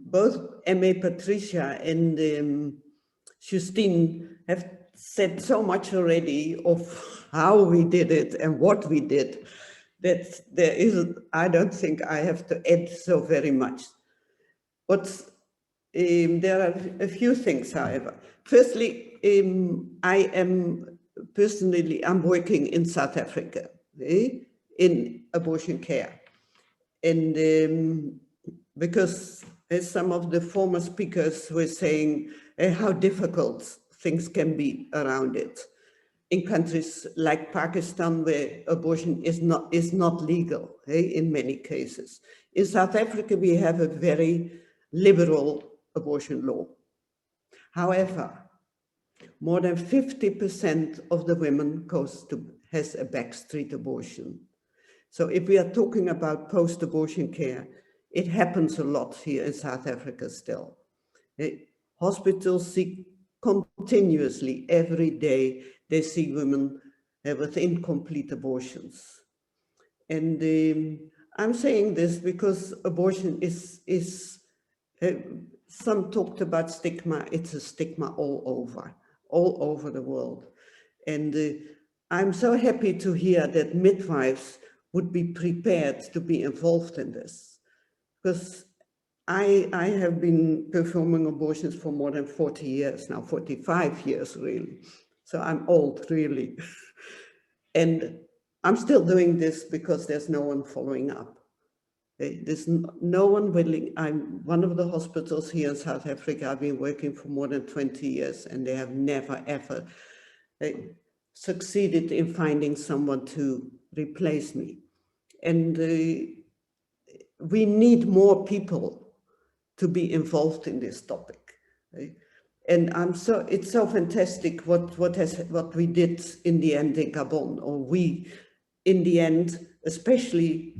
both M.A. Patricia and Justine have said so much already of how we did it and what we did that I don't think I have to add so very much. But there are a few things, however. Firstly, I'm working in South Africa in abortion care. And because as some of the former speakers were saying how difficult things can be around it. In countries like Pakistan, where abortion is not legal in many cases. In South Africa, we have a very liberal abortion law. However, more than 50% of the women has a backstreet abortion. So if we are talking about post-abortion care, it happens a lot here in South Africa still. Hospitals see continuously, every day, they see women with incomplete abortions. And I'm saying this because abortion is some talked about stigma. It's a stigma all over the world. And I'm so happy to hear that midwives would be prepared to be involved in this. Because I have been performing abortions for more than 40 years now, 45 years really. So I'm old, really. And I'm still doing this because there's no one following up. There's no one willing. I'm one of the hospitals here in South Africa. I've been working for more than 20 years and they have never, ever succeeded in finding someone to replace me. And we need more people to be involved in this topic. And it's so fantastic what we did in the end in Gabon, or we, in the end, especially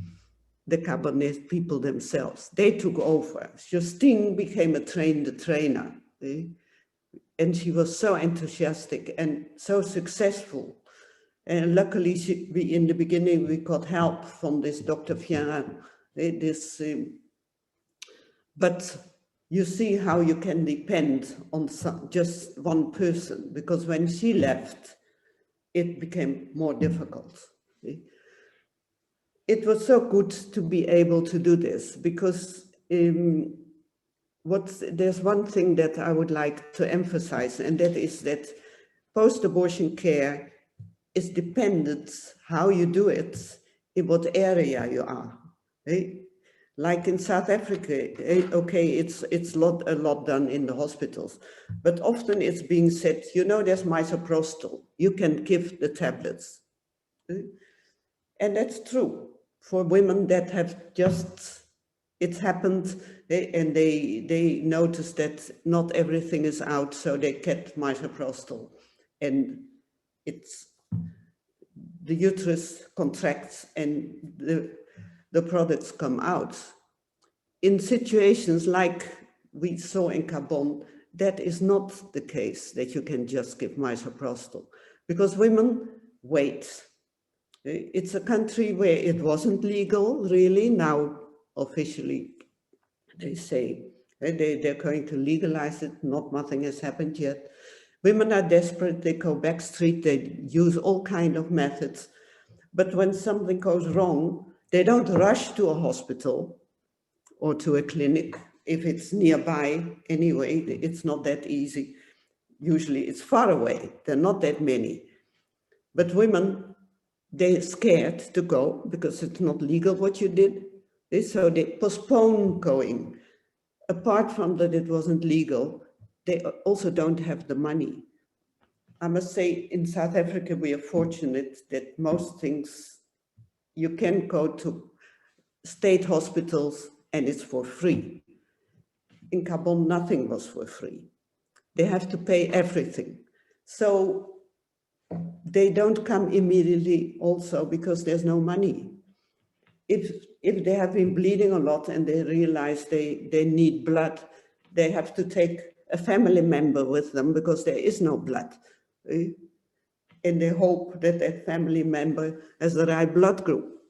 the Gabonese people themselves, they took over. Justine became a trainer, and she was so enthusiastic and so successful. And luckily, in the beginning, we got help from this Dr. Fiaran. But you see how you can depend on just one person, because when she left, it became more difficult. It was so good to be able to do this, because there's one thing that I would like to emphasize, and that is that post-abortion care is dependent how you do it, in what area you are. Like in South Africa, okay, it's a lot done in the hospitals, but often it's being said, there's misoprostol, you can give the tablets. And that's true for women that have it's happened, and they notice that not everything is out, so they get misoprostol, and the uterus contracts and the products come out. In situations like we saw in Gabon, that is not the case, that you can just give misoprostol, because women wait. It's a country where it wasn't legal, really. Now, officially, they say they're going to legalize it. Nothing has happened yet. Women are desperate, they go backstreet, they use all kinds of methods. But when something goes wrong, they don't rush to a hospital or to a clinic if it's nearby anyway. It's not that easy. Usually it's far away. There are not that many. But women, they're scared to go because it's not legal what you did. So they postpone going. Apart from that it wasn't legal, they also don't have the money. I must say in South Africa, we are fortunate that most things you can go to state hospitals and it's for free. In Gabon, nothing was for free. They have to pay everything. So they don't come immediately also because there's no money. If they have been bleeding a lot and they realize they need blood, they have to take a family member with them because there is no blood. And they hope that that family member has the right blood group.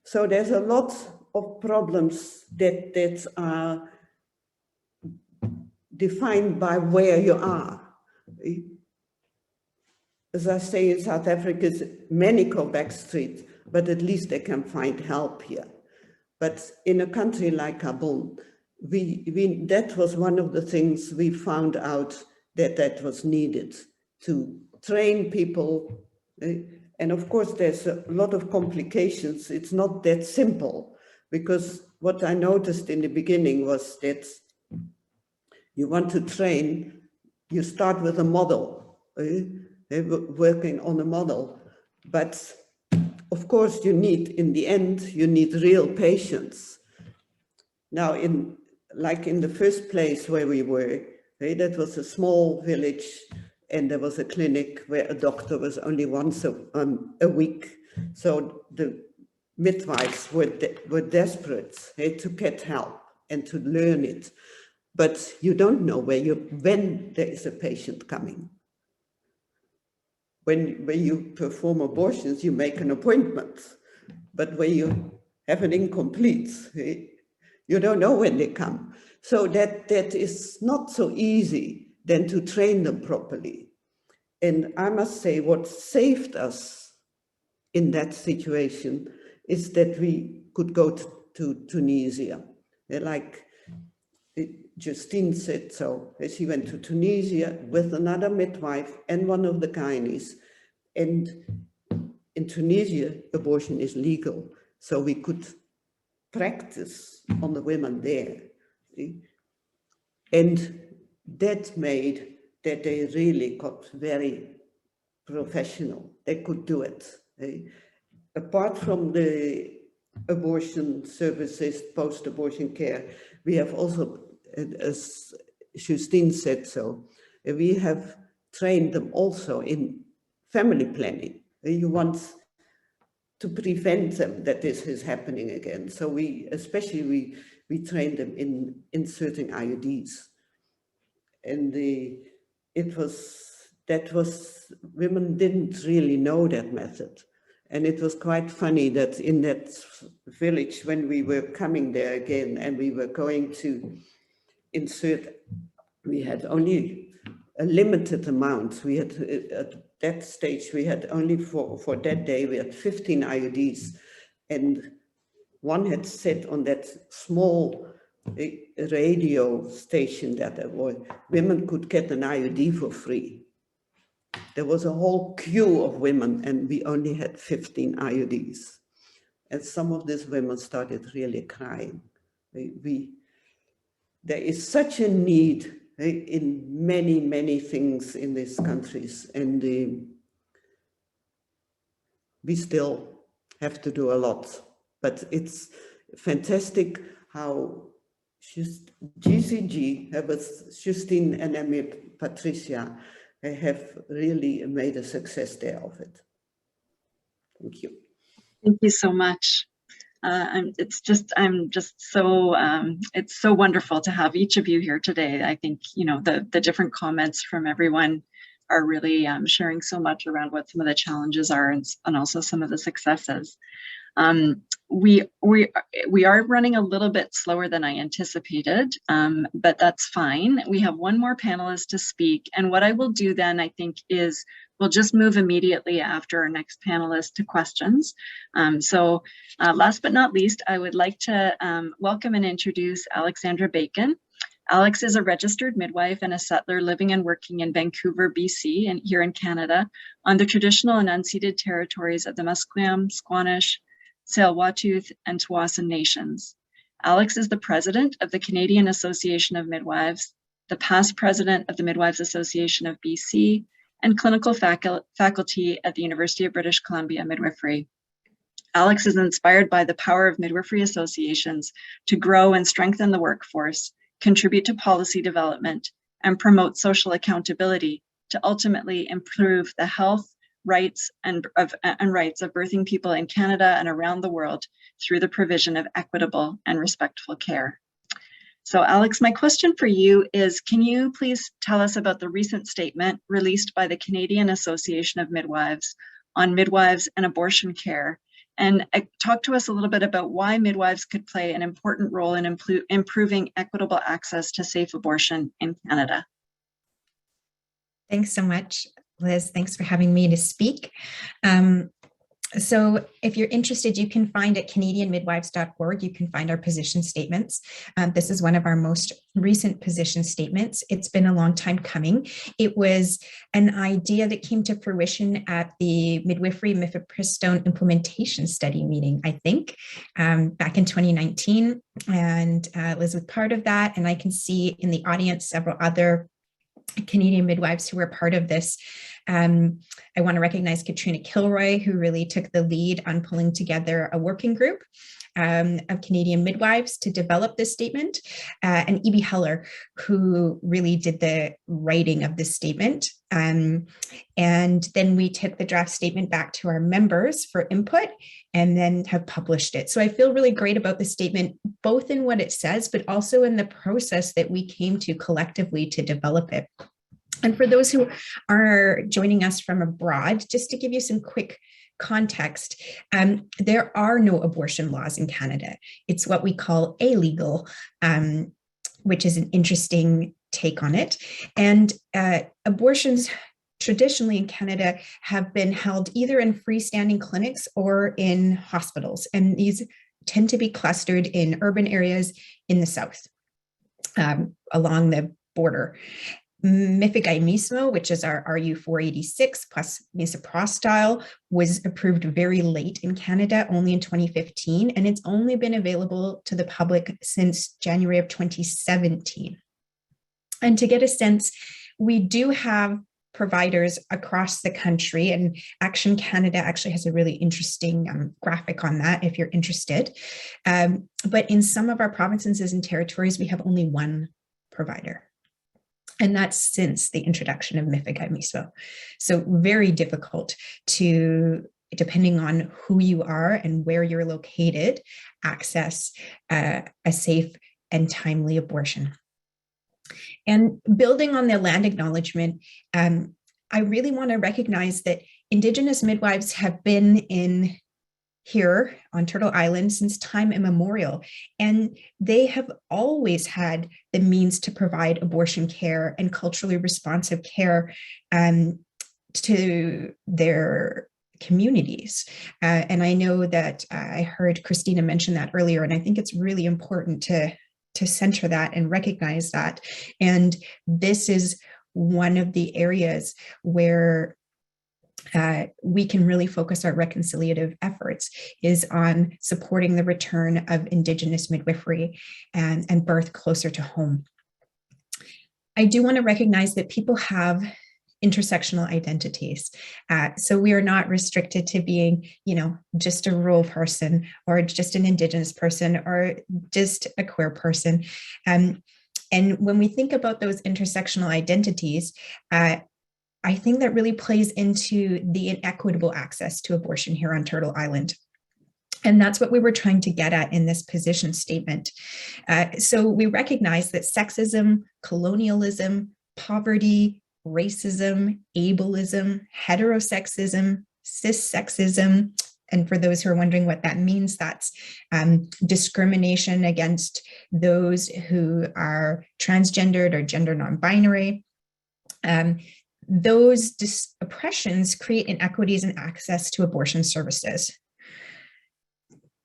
So there's a lot of problems that are defined by where you are. As I say, in South Africa, many go backstreet, but at least they can find help here. But in a country like Gabon, that was one of the things we found out that was needed to train people. And of course, there's a lot of complications. It's not that simple, because what I noticed in the beginning was that you want to train, you start with a model, working on a model. But of course, in the end, you need real patients. Now, like in the first place where we were, that was a small village, and there was a clinic where a doctor was only once a week. So the midwives were desperate to get help and to learn it. But you don't know when there is a patient coming. When you perform abortions, you make an appointment. But when you have an incomplete, you don't know when they come. So that is not so easy then to train them properly. And I must say, what saved us in that situation is that we could go to Tunisia. Like Justine said, so she went to Tunisia with another midwife and one of the gynaes. And in Tunisia, abortion is legal. So we could practice on the women there. And that made that they really got very professional. They could do it. Apart from the abortion services, post-abortion care, we have also, as Justine said so, we have trained them also in family planning. You want to prevent them that this is happening again. So we trained them in inserting IUDs. And women didn't really know that method. And it was quite funny that in that village, when we were coming there again and we were going to insert, we had only a limited amount. We had, at that stage, we had only for that day, we had 15 IUDs. And one had said on that small radio station that women could get an IUD for free. There was a whole queue of women and we only had 15 IUDs. And some of these women started really crying. There is such a need in many, many things in these countries. And we still have to do a lot. But it's fantastic how GCG, with Justine and Patricia, have really made a success there of it. Thank you. Thank you so much. It's so wonderful to have each of you here today. I think, the different comments from everyone are really sharing so much around what some of the challenges are and also some of the successes. we are running a little bit slower than I anticipated, but that's fine. We have one more panelist to speak, and what I will do then, I think, is we'll just move immediately after our next panelist to questions. So last but not least, I would like to welcome and introduce Alexandra Bacon. Alex is a registered midwife and a settler living and working in Vancouver, BC, and here in Canada on the traditional and unceded territories of the Musqueam, Squamish, Tsleil-Waututh, and Tsawwassen nations. Alex is the president of the Canadian Association of Midwives, the past president of the Midwives Association of BC, and clinical faculty at the University of British Columbia Midwifery. Alex is inspired by the power of midwifery associations to grow and strengthen the workforce, contribute to policy development, and promote social accountability to ultimately improve the health, rights and rights of birthing people in Canada and around the world through the provision of equitable and respectful care. So Alex, my question for you is, can you please tell us about the recent statement released by the Canadian Association of Midwives on midwives and abortion care, and talk to us a little bit about why midwives could play an important role in improving equitable access to safe abortion in Canada? Thanks so much, Liz. Thanks for having me to speak. So if you're interested, you can find at CanadianMidwives.org, you can find our position statements. This is one of our most recent position statements. It's been a long time coming. It was an idea that came to fruition at the Midwifery Mifepristone Implementation Study meeting, I think, back in 2019. And Liz was part of that. And I can see in the audience several other Canadian midwives who were part of this. I want to recognize Katrina Kilroy, who really took the lead on pulling together a working group of Canadian midwives to develop this statement, and E.B. Heller, who really did the writing of this statement. And then we took the draft statement back to our members for input and then have published it. So I feel really great about the statement, both in what it says, but also in the process that we came to collectively to develop it. And for those who are joining us from abroad, just to give you some quick context, there are no abortion laws in Canada. It's what we call illegal, which is an interesting take on it. And abortions traditionally in Canada have been held either in freestanding clinics or in hospitals. And these tend to be clustered in urban areas in the south, along the border. Mifepristone, which is our RU486 plus misoprostol, was approved very late in Canada, only in 2015, and it's only been available to the public since January of 2017. And to get a sense, we do have providers across the country, and Action Canada actually has a really interesting graphic on that if you're interested. But in some of our provinces and territories, we have only one provider. And that's since the introduction of Mifepristone. So very difficult to, depending on who you are and where you're located, access a safe and timely abortion. And building on the land acknowledgement, I really want to recognize that Indigenous midwives have been in here on Turtle Island since time immemorial, and they have always had the means to provide abortion care and culturally responsive care to their communities. And I know that I heard Christina mention that earlier, and I think it's really important to center that and recognize that. And this is one of the areas where we can really focus our reconciliative efforts, is on supporting the return of Indigenous midwifery and birth closer to home. I do want to recognize that people have intersectional identities. So we are not restricted to being, just a rural person or just an Indigenous person or just a queer person. And when we think about those intersectional identities, I think that really plays into the inequitable access to abortion here on Turtle Island. And that's what we were trying to get at in this position statement. So we recognize that sexism, colonialism, poverty, racism, ableism, heterosexism, cissexism, And for those who are wondering what that means, that's discrimination against those who are transgendered or gender non-binary. Those oppressions create inequities in access to abortion services.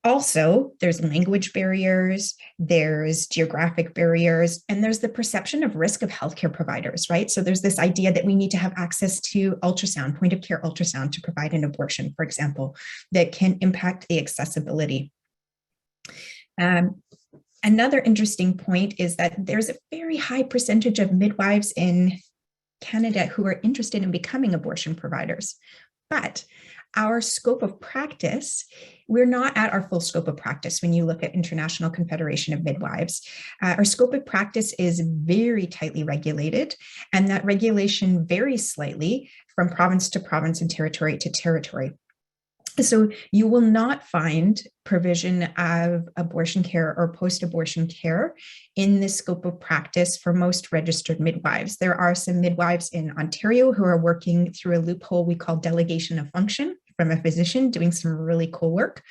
Also, there's language barriers, there's geographic barriers, and there's the perception of risk of healthcare providers, right? So there's this idea that we need to have access to ultrasound, point of care ultrasound to provide an abortion, for example, that can impact the accessibility. Another interesting point is that there's a very high percentage of midwives in Canada who are interested in becoming abortion providers, but our scope of practice, we're not at our full scope of practice when you look at International Confederation of Midwives. Our scope of practice is very tightly regulated, and that regulation varies slightly from province to province and territory to territory. So you will not find provision of abortion care or post-abortion care in the scope of practice for most registered midwives. There are some midwives in Ontario who are working through a loophole we call delegation of function from a physician, doing some really cool work.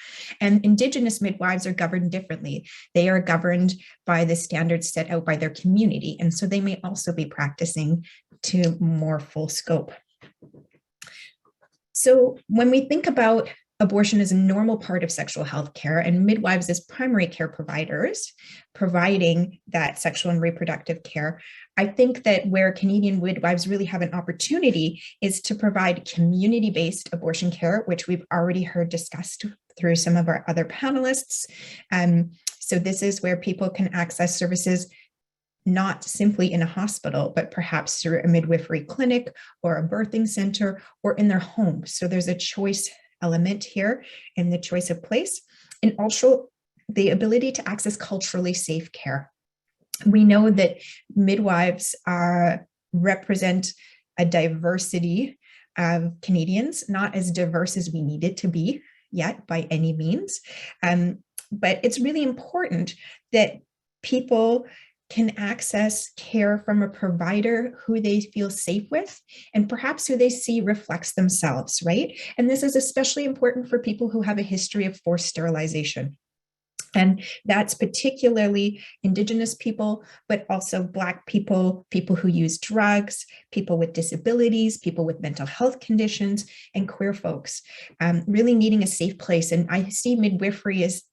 And Indigenous midwives are governed differently. They are governed by the standards set out by their community. And so they may also be practicing to more full scope. So when we think about abortion as a normal part of sexual health care and midwives as primary care providers providing that sexual and reproductive care, I think that where Canadian midwives really have an opportunity is to provide community-based abortion care, which we've already heard discussed through some of our other panelists. So this is where people can access services not simply in a hospital, but perhaps through a midwifery clinic or a birthing center or in their home. So there's a choice element here in the choice of place, and also the ability to access culturally safe care. We know that midwives represent a diversity of Canadians, not as diverse as we need it to be yet by any means, but it's really important that people can access care from a provider who they feel safe with and perhaps who they see reflects themselves, right? And this is especially important for people who have a history of forced sterilization. And that's particularly Indigenous people, but also Black people, people who use drugs, people with disabilities, people with mental health conditions, and queer folks, really needing a safe place. And I see midwifery as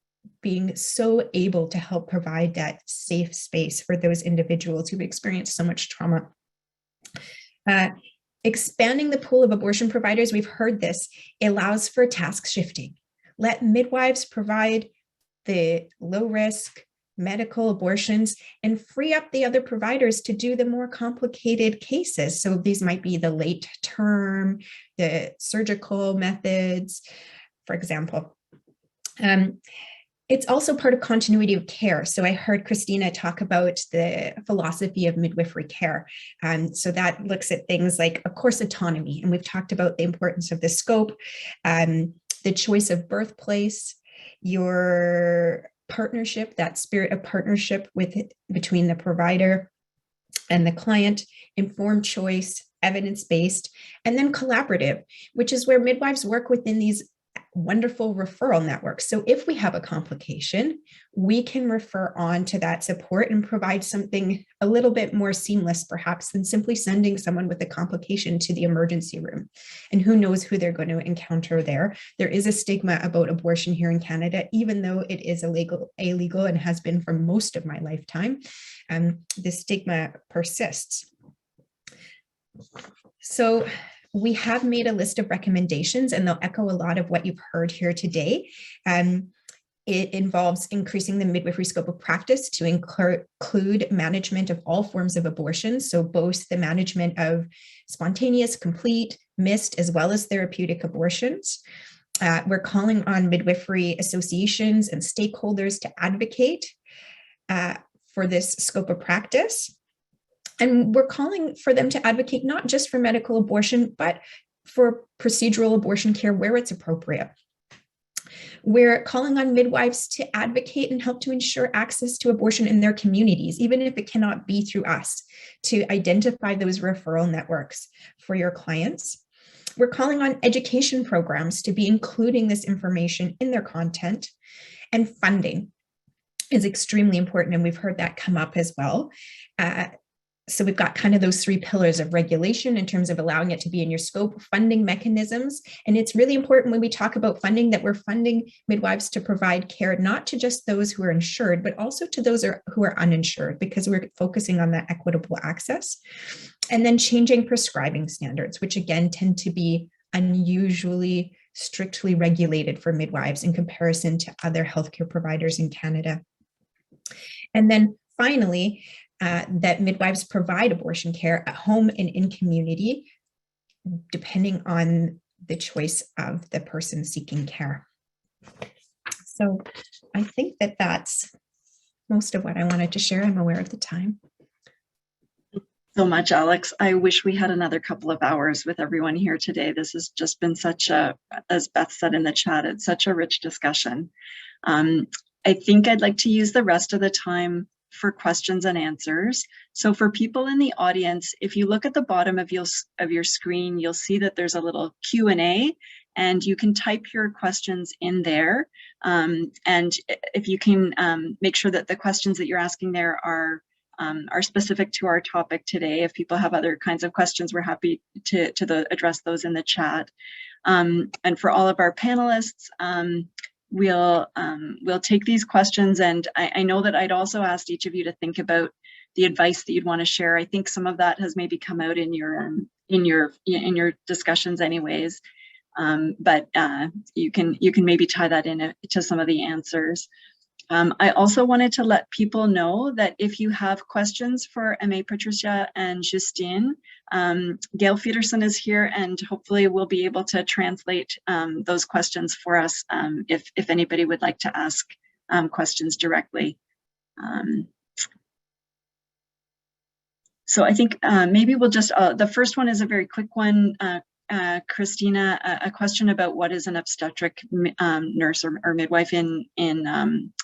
being so able to help provide that safe space for those individuals who've experienced so much trauma. Expanding the pool of abortion providers, we've heard this, allows for task shifting. Let midwives provide the low risk medical abortions and free up the other providers to do the more complicated cases. So these might be the late term, the surgical methods, for example. It's also part of continuity of care. So I heard Christina talk about the philosophy of midwifery care. So that looks at things like, of course, autonomy. And we've talked about the importance of the scope, the choice of birthplace, your partnership, that spirit of partnership between the provider and the client, informed choice, evidence-based, and then collaborative, which is where midwives work within these wonderful referral networks. So if we have a complication, we can refer on to that support and provide something a little bit more seamless, perhaps, than simply sending someone with a complication to the emergency room. And who knows who they're going to encounter there. There is a stigma about abortion here in Canada, even though it is illegal and has been for most of my lifetime. The stigma persists. So we have made a list of recommendations, and they'll echo a lot of what you've heard here today. It involves increasing the midwifery scope of practice to include management of all forms of abortion, so both the management of spontaneous, complete, missed, as well as therapeutic abortions. We're calling on midwifery associations and stakeholders to advocate for this scope of practice. And we're calling for them to advocate not just for medical abortion, but for procedural abortion care where it's appropriate. We're calling on midwives to advocate and help to ensure access to abortion in their communities, even if it cannot be through us, to identify those referral networks for your clients. We're calling on education programs to be including this information in their content, and funding is extremely important. And we've heard that come up as well. So we've got kind of those three pillars of regulation in terms of allowing it to be in your scope, funding mechanisms. And it's really important when we talk about funding that we're funding midwives to provide care, not to just those who are insured, but also to those who are uninsured, because we're focusing on that equitable access. And then changing prescribing standards, which again tend to be unusually strictly regulated for midwives in comparison to other healthcare providers in Canada. And then finally, that midwives provide abortion care at home and in community, depending on the choice of the person seeking care. So I think that that's most of what I wanted to share. I'm aware of the time. So much, Alex. I wish we had another couple of hours with everyone here today. This has just been such a, as Beth said in the chat, it's such a rich discussion. I think I'd like to use the rest of the time for questions and answers. So for people in the audience, if you look at the bottom of your screen, you'll see that there's a little Q&A, and you can type your questions in there. And if you can make sure that the questions that you're asking there are specific to our topic today. If people have other kinds of questions, we're happy to address those in the chat. And for all of our panelists, we'll take these questions, and I know that I'd also asked each of you to think about the advice that you'd want to share. I think some of that has maybe come out in your discussions anyways, but you can maybe tie that in to some of the answers. I also wanted to let people know that if you have questions for MA Patricia and Justine, Gail Peterson is here, and hopefully we'll be able to translate those questions for us if anybody would like to ask questions directly. So I think maybe we'll just, the first one is a very quick one. Christina, a question about what is an obstetric nurse or midwife in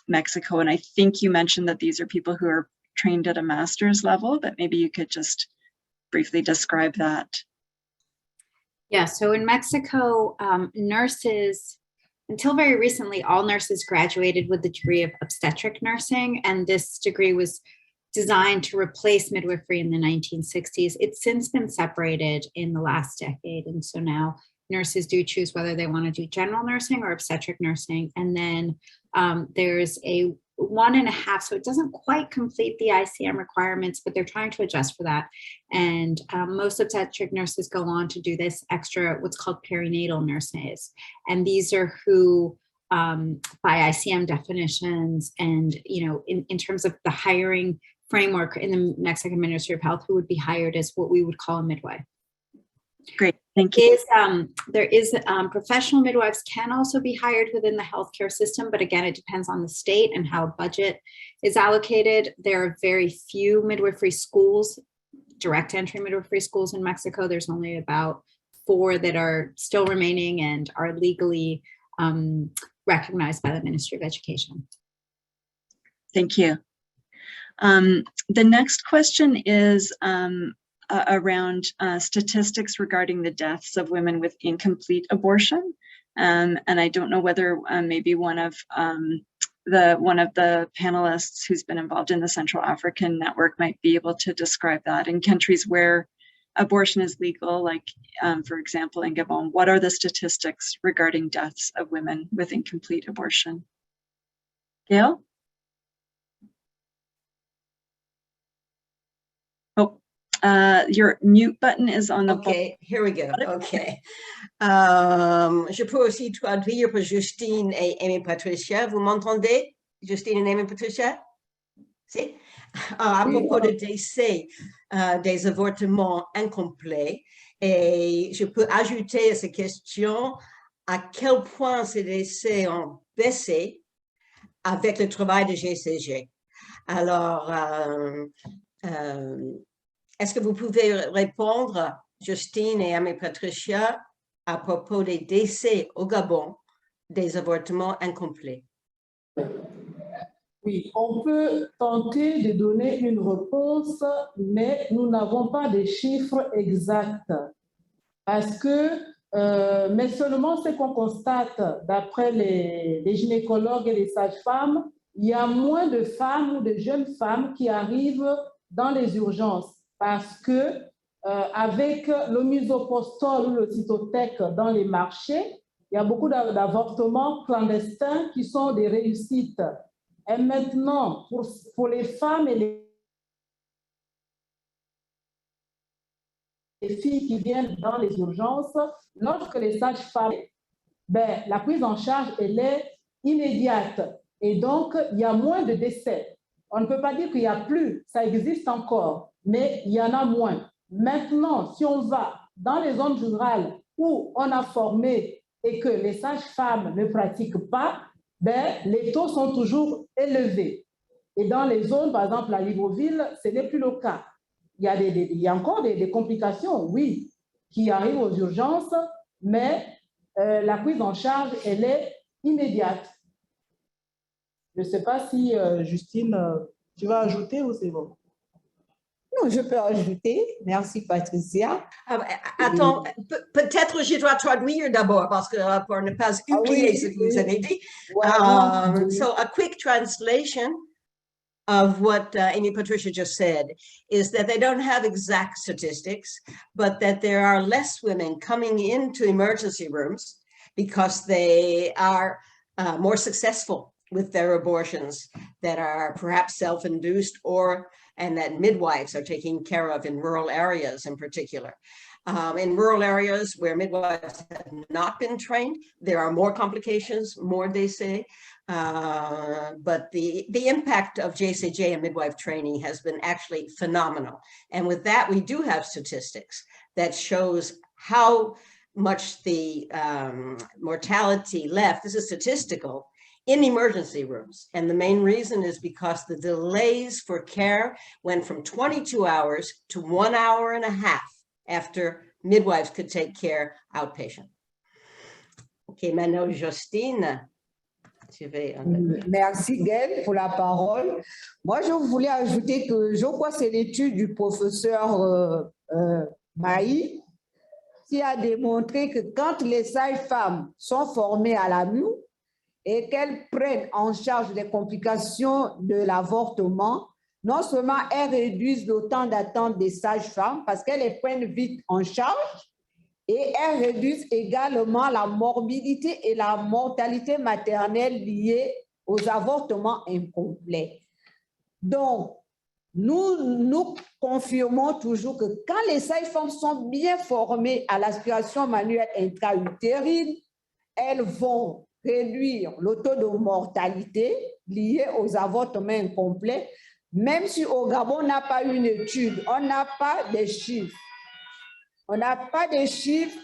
Mexico. And I think you mentioned that these are people who are trained at a master's level, but maybe you could just briefly describe that. Yeah, so in Mexico, nurses, until very recently, all nurses graduated with the degree of obstetric nursing, and this degree was designed to replace midwifery in the 1960s. It's since been separated in the last decade. And so now nurses do choose whether they want to do general nursing or obstetric nursing. And then there's a 1.5, so it doesn't quite complete the ICM requirements, but they're trying to adjust for that. And most obstetric nurses go on to do this extra, what's called perinatal nurses. And these are who, by ICM definitions and, you know, in terms of the hiring framework in the Mexican Ministry of Health, who would be hired as what we would call a midwife. Great, thank you. There is professional midwives can also be hired within the healthcare system, but again, it depends on the state and how budget is allocated. There are very few midwifery schools, direct entry midwifery schools in Mexico. There's only about 4 that are still remaining and are legally recognized by the Ministry of Education. Thank you. The next question is around statistics regarding the deaths of women with incomplete abortion. And I don't know whether maybe one of the panelists who's been involved in the Central African Network might be able to describe that. In countries where abortion is legal, like for example in Gabon, what are the statistics regarding deaths of women with incomplete abortion? Gail? Your mute button is on the Okay, here we go. Okay. Je peux aussi traduire pour Justine et Amy Patricia. Vous m'entendez, Justine et Amy Patricia? Si? À propos de décès, des avortements incomplets, et je peux ajouter à ces questions à quel point ces décès ont baissé avec le travail de GCG. Alors, est-ce que vous pouvez répondre, Justine et Amy Patricia, à propos des décès au Gabon, des avortements incomplets? Oui, on peut tenter de donner une réponse, mais nous n'avons pas de chiffres exacts parce que mais seulement ce qu'on constate d'après les gynécologues et les sages-femmes, il y a moins de femmes ou de jeunes femmes qui arrivent dans les urgences parce que avec le misoprostol ou le cytotec dans les marchés, il y a beaucoup d'avortements clandestins qui sont des réussites. Et maintenant, pour les femmes et les filles qui viennent dans les urgences, lorsque les sages-femmes, la prise en charge, elle est immédiate. Et donc, il y a moins de décès. On ne peut pas dire qu'il n'y a plus, ça existe encore, mais il y en a moins. Maintenant, si on va dans les zones rurales où on a formé et que les sages-femmes ne pratiquent pas, les taux sont toujours élevés. Et dans les zones, par exemple, à Libreville, ce n'est plus le cas. Il y a encore des complications, oui, qui arrivent aux urgences, mais la prise en charge, elle est immédiate. Je ne sais pas si, Justine, tu vas ajouter ou c'est bon? Non, je peux ajouter. Merci, Patricia. Attends, peut-être je dois traduire d'abord parce que pour ne pas oublier ce que vous avez dit. So a quick translation of what Amy Patricia just said is that they don't have exact statistics, but that there are less women coming into emergency rooms because they are more successful with their abortions that are perhaps self-induced and that midwives are taking care of in rural areas in particular. In rural areas where midwives have not been trained, there are more complications, more they say, but the impact of JCJ and midwife training has been actually phenomenal. And with that, we do have statistics that shows how much the mortality left, this is statistical, in emergency rooms. And the main reason is because the delays for care went from 22 hours to 1.5 hours after midwives could take care outpatient. Okay, maintenant, Justine. Merci, Gaëlle, pour la parole. Moi, je voulais ajouter que je crois que c'est l'étude du professeur Maï qui a démontré que quand les sages-femmes sont formées à l'AMU, et qu'elles prennent en charge les complications de l'avortement, non seulement elles réduisent le temps d'attente des sages-femmes parce qu'elles les prennent vite en charge, et elles réduisent également la morbidité et la mortalité maternelle liées aux avortements incomplets. Donc, nous confirmons toujours que quand les sages-femmes sont bien formées à l'aspiration manuelle intra-utérine, elles vont réduire le taux de mortalité lié aux avortements incomplets, même si au Gabon, on n'a pas une étude, on n'a pas de chiffres. On n'a pas de chiffres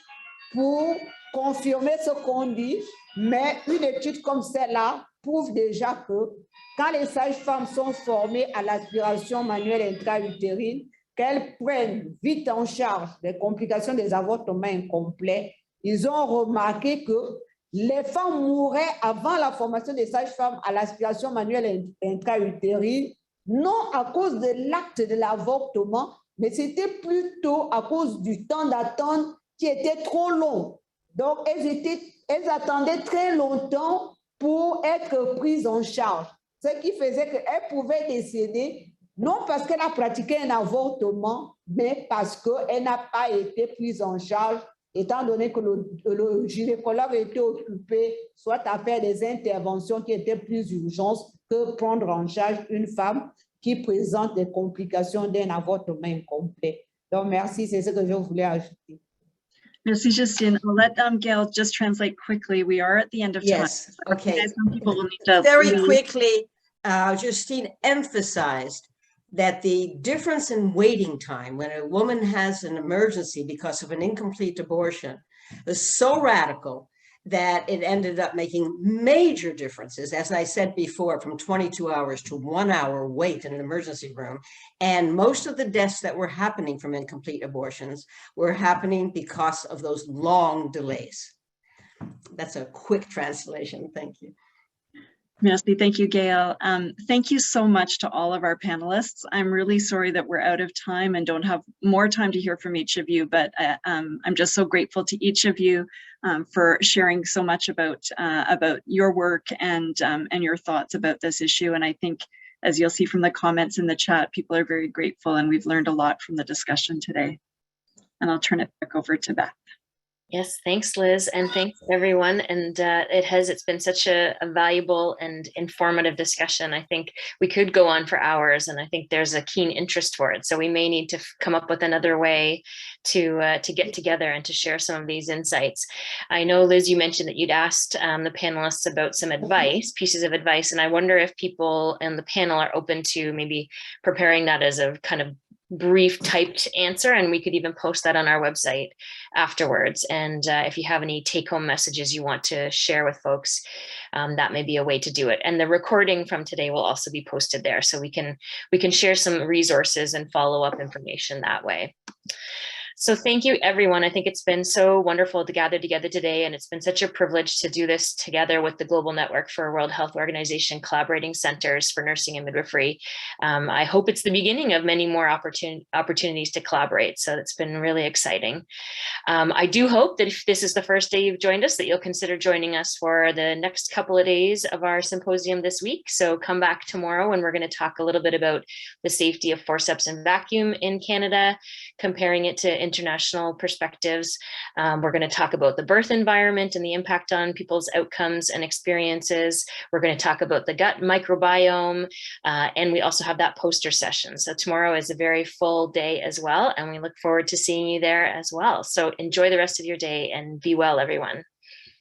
pour confirmer ce qu'on dit, mais une étude comme celle-là prouve déjà que quand les sages-femmes sont formées à l'aspiration manuelle intra-utérine, qu'elles prennent vite en charge les complications des avortements incomplets, ils ont remarqué que les femmes mouraient avant la formation des sages-femmes à l'aspiration manuelle intra-utérine, non à cause de l'acte de l'avortement, mais c'était plutôt à cause du temps d'attente qui était trop long. Donc, elles attendaient très longtemps pour être prises en charge, ce qui faisait qu'elles pouvaient décéder, non parce qu'elle a pratiqué un avortement, mais parce qu'elle n'a pas été prise en charge, étant donné que le gynécologue était occupé soit à faire des interventions qui étaient plus urgentes que prendre en charge une femme qui présente des complications d'un avortement incomplet. Donc, merci, c'est ce que je voulais ajouter. Merci, Justine. I'll let Gail just translate quickly. We are at the end of time. Yes, okay. Some people will need to Very leave. quickly, Justine emphasized that the difference in waiting time when a woman has an emergency because of an incomplete abortion is so radical that it ended up making major differences, as I said before, from 22 hours to 1 hour wait in an emergency room. And most of the deaths that were happening from incomplete abortions were happening because of those long delays. That's a quick translation. Thank you. Merci. Thank you, Gail. Thank you so much to all of our panelists. I'm really sorry that we're out of time and don't have more time to hear from each of you, but I'm just so grateful to each of you for sharing so much about your work and your thoughts about this issue. And I think, as you'll see from the comments in the chat, people are very grateful, and we've learned a lot from the discussion today. And I'll turn it back over to Beth. Yes, thanks, Liz, and thanks everyone. And it's been such a valuable and informative discussion. I think we could go on for hours, and I think there's a keen interest for it. So we may need to come up with another way to get together and to share some of these insights. I know, Liz, you mentioned that you'd asked the panelists about some pieces of advice, and I wonder if people in the panel are open to maybe preparing that as a kind of brief typed answer, and we could even post that on our website afterwards. And if you have any take-home messages you want to share with folks, that may be a way to do it. And the recording from today will also be posted there, so we can share some resources and follow-up information that way. So thank you, everyone. I think it's been so wonderful to gather together today, and it's been such a privilege to do this together with the Global Network for World Health Organization Collaborating Centers for Nursing and Midwifery. I hope it's the beginning of many more opportunities to collaborate, so it's been really exciting. I do hope that if this is the first day you've joined us, that you'll consider joining us for the next couple of days of our symposium this week. So come back tomorrow, and we're going to talk a little bit about the safety of forceps and vacuum in Canada, comparing it to international perspectives. We're going to talk about the birth environment and the impact on people's outcomes and experiences. We're going to talk about the gut microbiome, and we also have that poster session. So tomorrow is a very full day as well, and we look forward to seeing you there as well. So enjoy the rest of your day and be well, everyone.